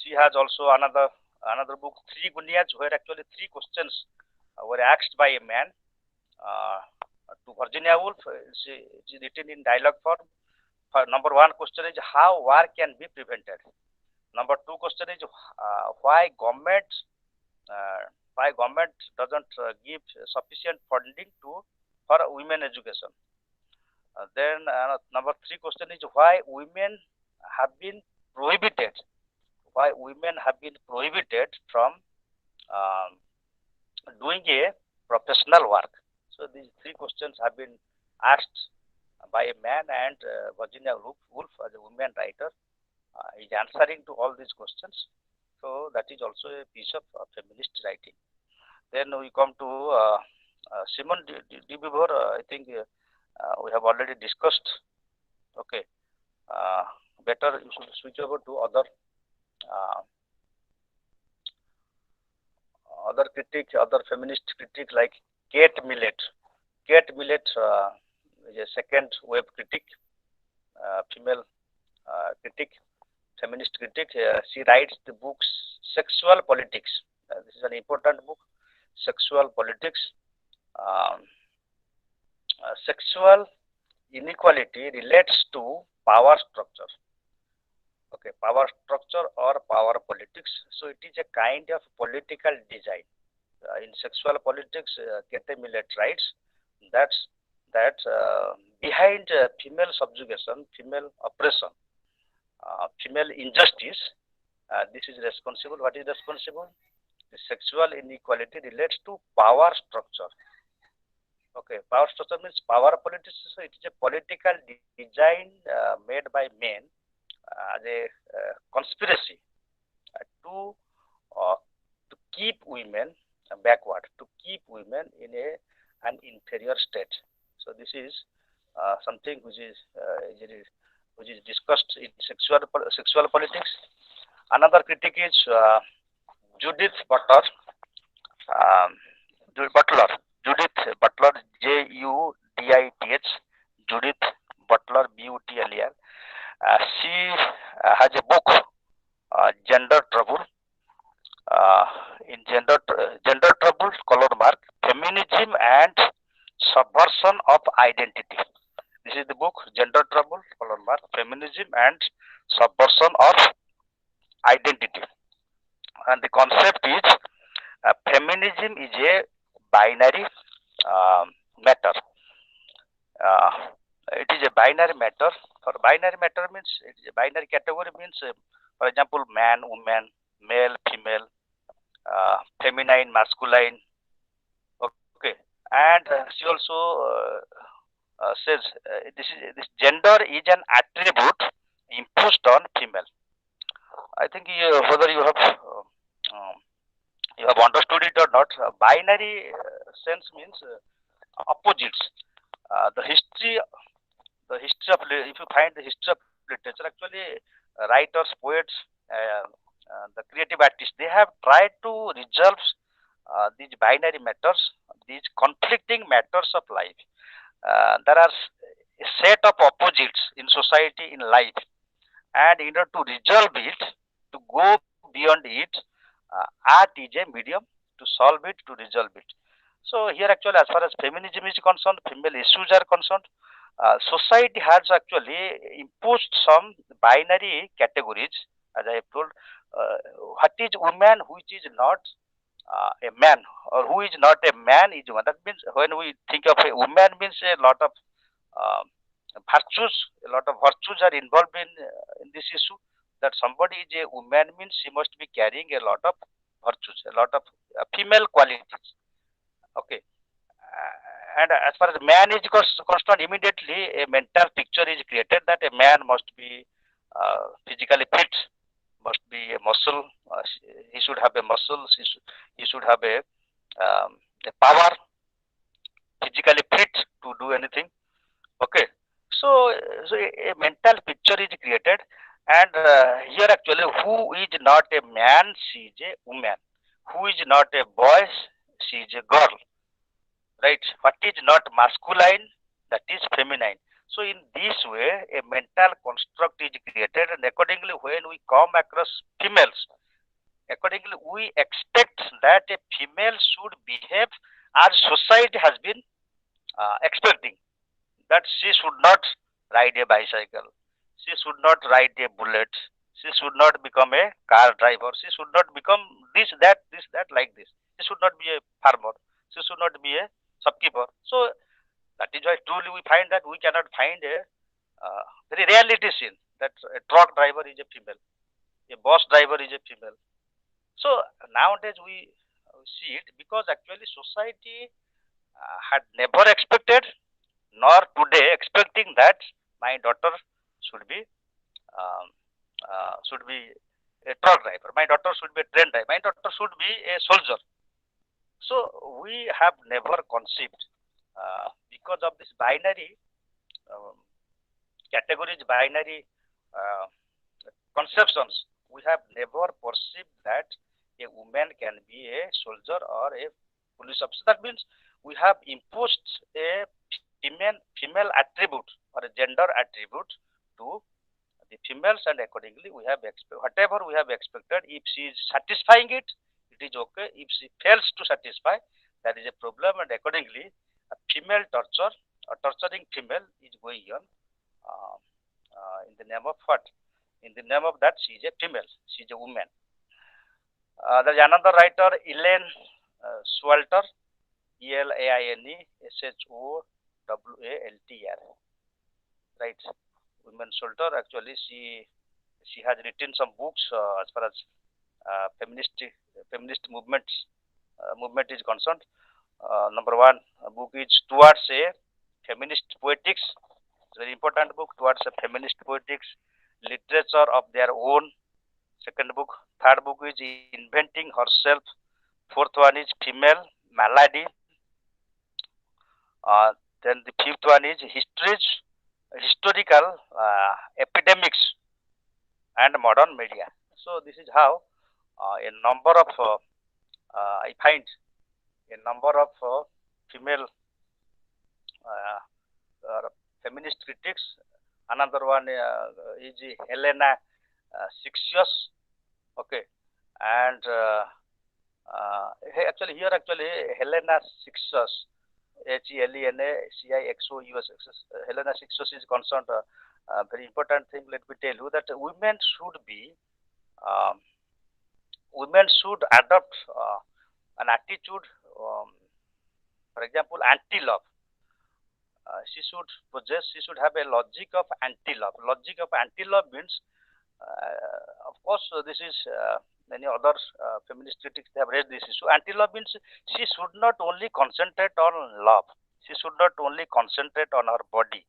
She has also another book, Three Gunyas, where actually three questions were asked by a man to Virginia Woolf. It is written in dialogue form. Number one question is how war can be prevented. Number two question is why government doesn't give sufficient funding for women education. Then number three question is why women have been prohibited. Why women have been prohibited from doing a professional work. So these three questions have been asked by a man, and Virginia Woolf, as a woman writer, is answering to all these questions. So that is also a piece of feminist writing. Then we come to Simone de Beauvoir. I think we have already discussed. Okay, better you should switch over to other critique, other feminist critique like Kate Millett. Kate Millett is a second web critic, female critic, feminist critic. She writes the books Sexual Politics. This is an important book. Sexual Politics. Um, Sexual inequality relates to power structure. Okay, power structure or power politics. So it is a kind of political design. In sexual politics, Kate Millett writes that's that behind female subjugation, female oppression, female injustice, this is responsible. What is responsible? The sexual inequality relates to power structure. Okay, power structure means power politics. So it is a political design made by men as a conspiracy to uh, to keep women backward, to keep women in an inferior state. So this is something which is discussed in sexual politics. Another critic is Judith Butler. Um, Butler, Judith Butler, Judith, Judith Butler, Butler. She has a book, Gender Trouble. In Gender Trouble, color mark, Feminism and Subversion of Identity. This is the book, Gender Trouble, color mark, Feminism and Subversion of Identity. And the concept is feminism is a binary matter. Uh, it is a binary matter. For binary matter means it is a binary category means, for example, man, woman, male, female, feminine, masculine. Okay, and she also says this gender is an attribute imposed on female. I think whether you have understood it or not, binary sense means opposites. The history of if you find the history of literature, actually writers, poets, uh, the creative artists, they have tried to resolve these binary matters, these conflicting matters of life. There are a set of opposites in society, in life, and in order to resolve it, to go beyond it, art is a medium to solve it, to resolve it. So here actually, as far as feminism is concerned, female issues are concerned, society has actually imposed some binary categories, as I have told. uh, what is woman, which is not a man, or who is not a man is woman. That means when we think of a woman, means a lot of um, virtues, a lot of virtues are involved in this issue. That somebody is a woman means she must be carrying a lot of virtues, a lot of female qualities. Okay. And as far as man is concerned, immediately a mental picture is created that a man must be physically fit, must be a muscle. He should have a muscle. He should have a power, physically fit to do anything. Okay. So a mental picture is created, and here actually, who is not a man, she is a woman. Who is not a boy, she is a girl. Right? What is not masculine, that is feminine. So in this way, a mental construct is created, and accordingly, when we come across females, accordingly, we expect that a female should behave as society has been expecting. That she should not ride a bicycle, she should not ride a bullet, she should not become a car driver, she should not become this, that, like this. She should not be a farmer, she should not be a shopkeeper. So that is why truly we find that we cannot find a very reality scene that a truck driver is a female, a bus driver is a female. So nowadays we see it because actually society had never expected, nor today expecting that my daughter should be um, should be a truck driver, my daughter should be a train driver, my daughter should be a soldier. So we have never conceived because of this binary um, categories, binary uh, conceptions. We have never perceived that a woman can be a soldier or a police officer. That means we have imposed a female attribute or a gender attribute to the females, and accordingly we have whatever we have expected. If she is satisfying it, it is okay. If she fails to satisfy, that is a problem, and accordingly a female torture or torturing female is going on in the name of what? In the name of that she is a female, she is a woman. There is another writer, Elaine Swalter, ELAINE SHOWALTER, right? Women Swalter. Actually, she has written some books as far as feminist movement is concerned. Number one book is Towards a Feminist Poetics. It's a very important book, Towards a Feminist Poetics, Literature of Their Own. Second book. Third book is Inventing Herself. Fourth one is Female Malady. Then the fifth one is Historical Epidemics and Modern Media. So this is how a number of I find a number of female feminist critics. Another one is Helena Sixios. Okay, and actually Helena Sixios, HELENACIXOUS. Helena Sixios is concerned. Very important thing. Let me tell you that women should adopt an attitude, for example, anti-love. She should have a logic of anti-love. Logic of anti-love means, of course, this is many other feminist critics, they have raised this issue. Anti-love means she should not only concentrate on love. She should not only concentrate on her body.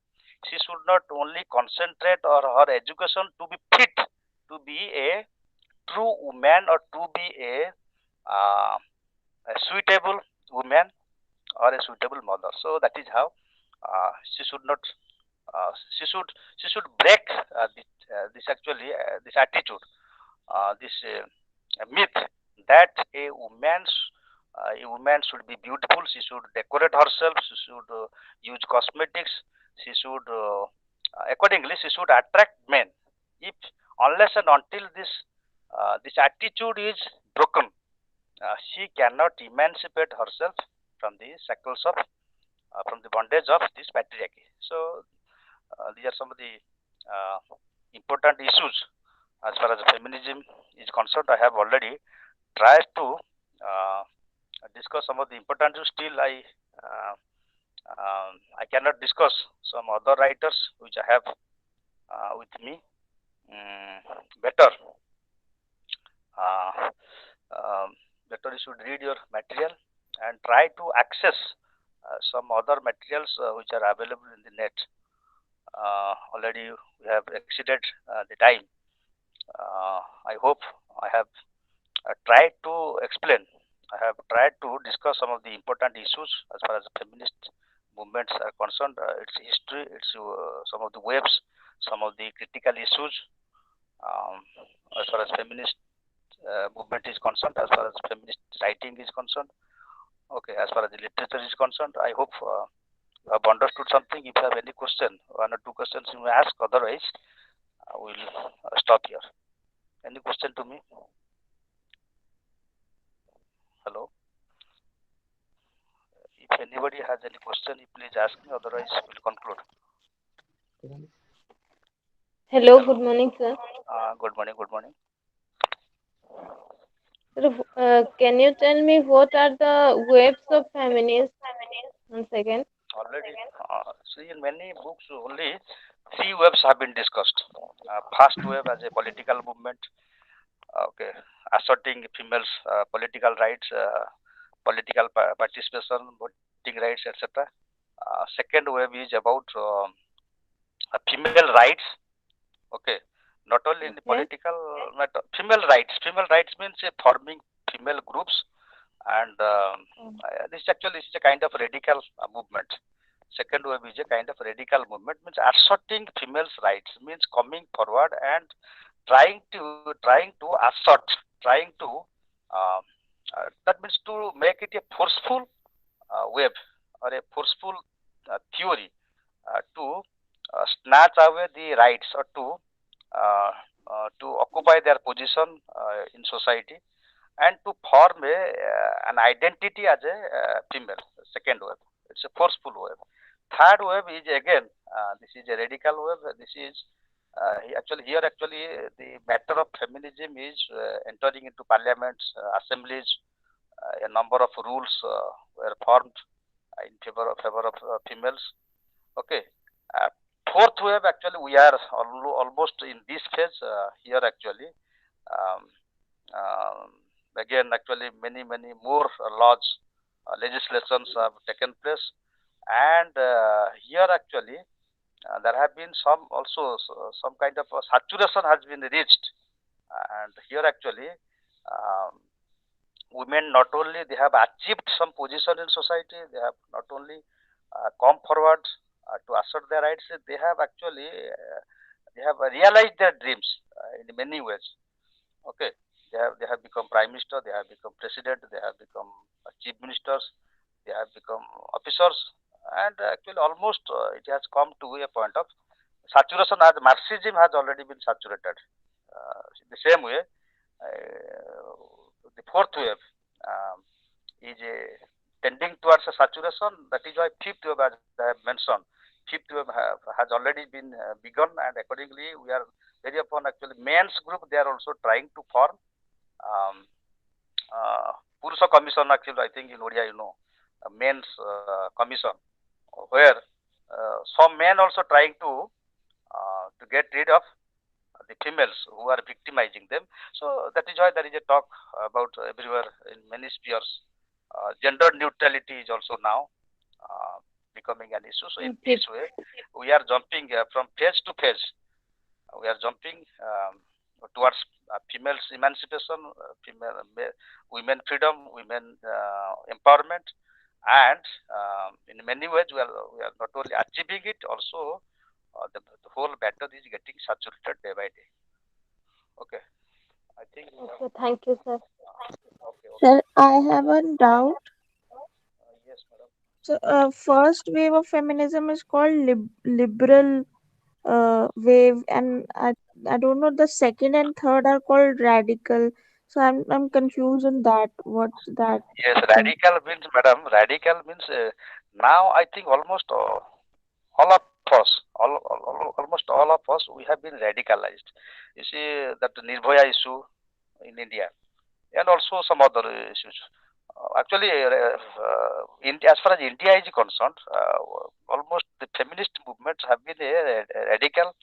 She should not only concentrate on her education to be fit, to be a true woman, or to be a suitable woman or a suitable mother. So that is how she should not. She should break this attitude, this myth that a woman should be beautiful. She should decorate herself. She should use cosmetics. She should accordingly she should attract men. If unless and until this attitude is broken, she cannot emancipate herself from the shackles of from the bondage of this patriarchy. So these are some of the important issues as far as feminism is concerned. I have already tried to discuss some of the important issues. Still, I cannot discuss some other writers which I have with me better. Better you should read your material and try to access some other materials which are available in the net. Already we have exceeded the time. I hope I have tried to explain. I have tried to discuss some of the important issues as far as feminist movements are concerned. Its history, its some of the waves, some of the critical issues as far as feminist movement is concerned, as far as feminist writing is concerned. Okay, as far as the literature is concerned, I hope you have understood something. If you have any question, one or two questions you may ask. Otherwise, I will stop here. Any question to me? Hello? If anybody has any question, please ask me. Otherwise, we'll conclude. Hello, good morning, sir. Good morning. Good morning. Sir, can you tell me what are the waves of feminism? One second. Already, see, in many books, only three waves have been discussed. First wave as a political movement, okay, asserting females' political rights, political participation, voting rights, etc. Second wave is about female rights, okay, not only in the political matter. Female rights. Female rights means forming female groups, and this actually is a kind of radical movement. Second wave is a kind of radical movement, means asserting females' rights, means coming forward and trying to assert, trying to that means to make it a forceful wave or a forceful theory to snatch away the rights or to occupy their position in society and to form an identity as a female. Second wave, it's a forceful wave. Third wave is again this is a radical wave. This is actually here actually the matter of feminism is entering into parliaments, assemblies. A number of rules were formed in favor of females. Okay. Uh, Fourth wave actually we are almost in this phase here actually. Um, um, Again actually many more laws, legislations have taken place, and here actually there have been some also some kind of saturation has been reached, and here actually um, women not only they have achieved some position in society, they have not only come forward to assert their rights, they have actually they have realized their dreams in many ways. Okay, they have become prime minister, they have become president, they have become chief ministers, they have become officers, and actually almost it has come to a point of saturation as Marxism has already been saturated. In the same way, the fourth wave is tending towards a saturation. That is why fifth wave, as I have mentioned, fifth wave has already been begun, and accordingly, we are very upon actually men's group. They are also trying to form um, Purusha Commission. Actually, I think in Odia, men's commission, where some men also trying to get rid of the females who are victimizing them. So that is why there is a talk about everywhere in many spheres. Gender neutrality is also now becoming an issue. So in Okay. this way, we are jumping from phase to phase. We are jumping towards females emancipation, women freedom, women empowerment, and in many ways we are not only achieving it, also the whole matter is getting saturated day by day. Okay, I think we have. Okay. Thank you, sir. Okay, okay. Sir, I have a doubt. Yes, madam. So, first wave of feminism is called liberal wave, and I don't know, the second and third are called radical. So I'm confused on that. What's that Yes, thing? radical means, madam, radical means now I think almost all of us, almost all of us, we have been radicalized. You see that Nirbhaya issue in India, and also some other issues. Actually, as far as India is concerned, almost the feminist movements have been a radical,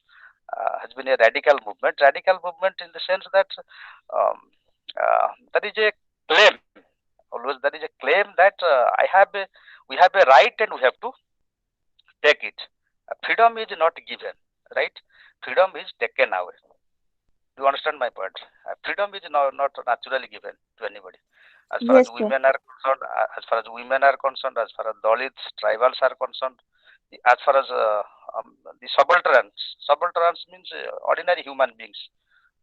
has been a radical movement. Radical movement in the sense that um, there is a claim, always there is a claim that we have a right and we have to take it. Freedom is not given, right? Freedom is taken away. Do you understand my point? Freedom is not naturally given to anybody. As far as Yes, sir. women are concerned, as far as Dalits, tribals are concerned, as far as the subalterns means ordinary human beings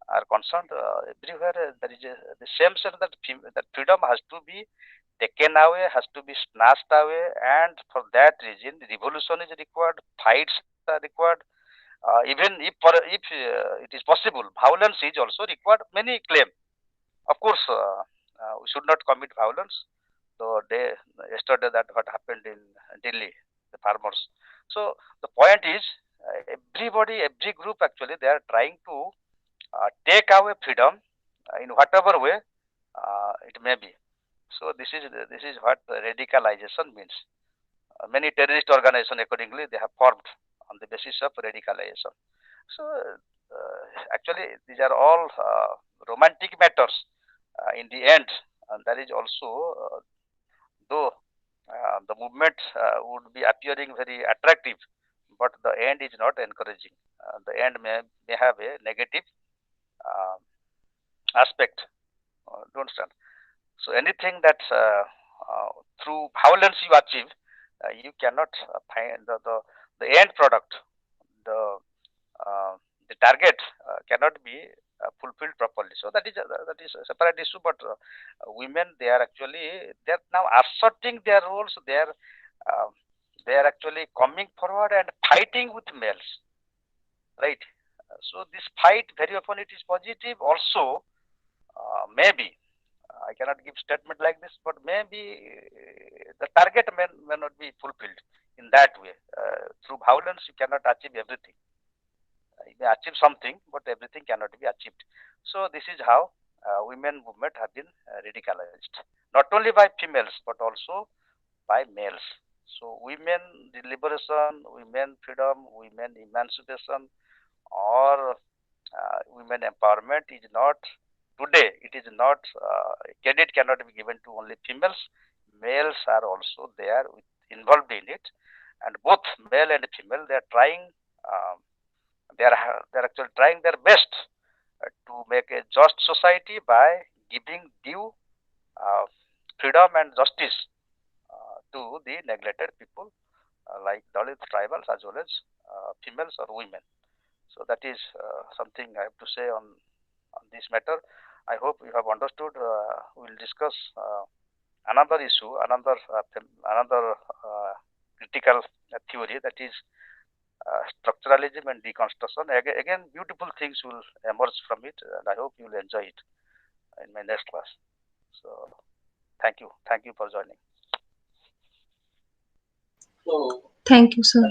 are concerned, everywhere there is the same sense that that freedom has to be taken away, has to be snatched away, and for that reason, revolution is required, fights are required. Even if it is possible, violence is also required. Many claim, of course, we should not commit violence. So yesterday that what happened in Delhi, the farmers. So the point is, everybody, every group actually, they are trying to take away freedom in whatever way it may be. So this is what radicalization means. Many terrorist organizations, accordingly, they have formed on the basis of radicalization. So actually, these are all romantic matters. In the end, and there is also, though the movement would be appearing very attractive, but the end is not encouraging. The end may have a negative uh, aspect. Do you understand? So anything that through violence you achieve, you cannot find the end product, the uh, the target cannot be fulfilled properly. So that is a separate issue. But women, they are actually, they are now asserting their roles. Uh, they are actually coming forward and fighting with males, right? So this fight very often it is positive. Also, maybe I cannot give statement like this, but maybe the target may not be fulfilled in that way. Through violence, you cannot achieve everything. You may achieve something, but everything cannot be achieved. So this is how women movement have been radicalized, not only by females but also by males. So women liberation, women freedom, women emancipation, or women empowerment is not today. It is not credit cannot be given to only females. Males are also there involved in it, and both male and female they are trying. Um, they are actually trying their best to make a just society by giving due uh, freedom and justice to the neglected people like Dalit tribals as well as females or women. So that is something I have to say on this matter. I hope you have understood. We will discuss another issue, another critical theory, that is structuralism and deconstruction. Again, beautiful things will emerge from it, and I hope you will enjoy it in my next class. So thank you for joining. Thank you, sir.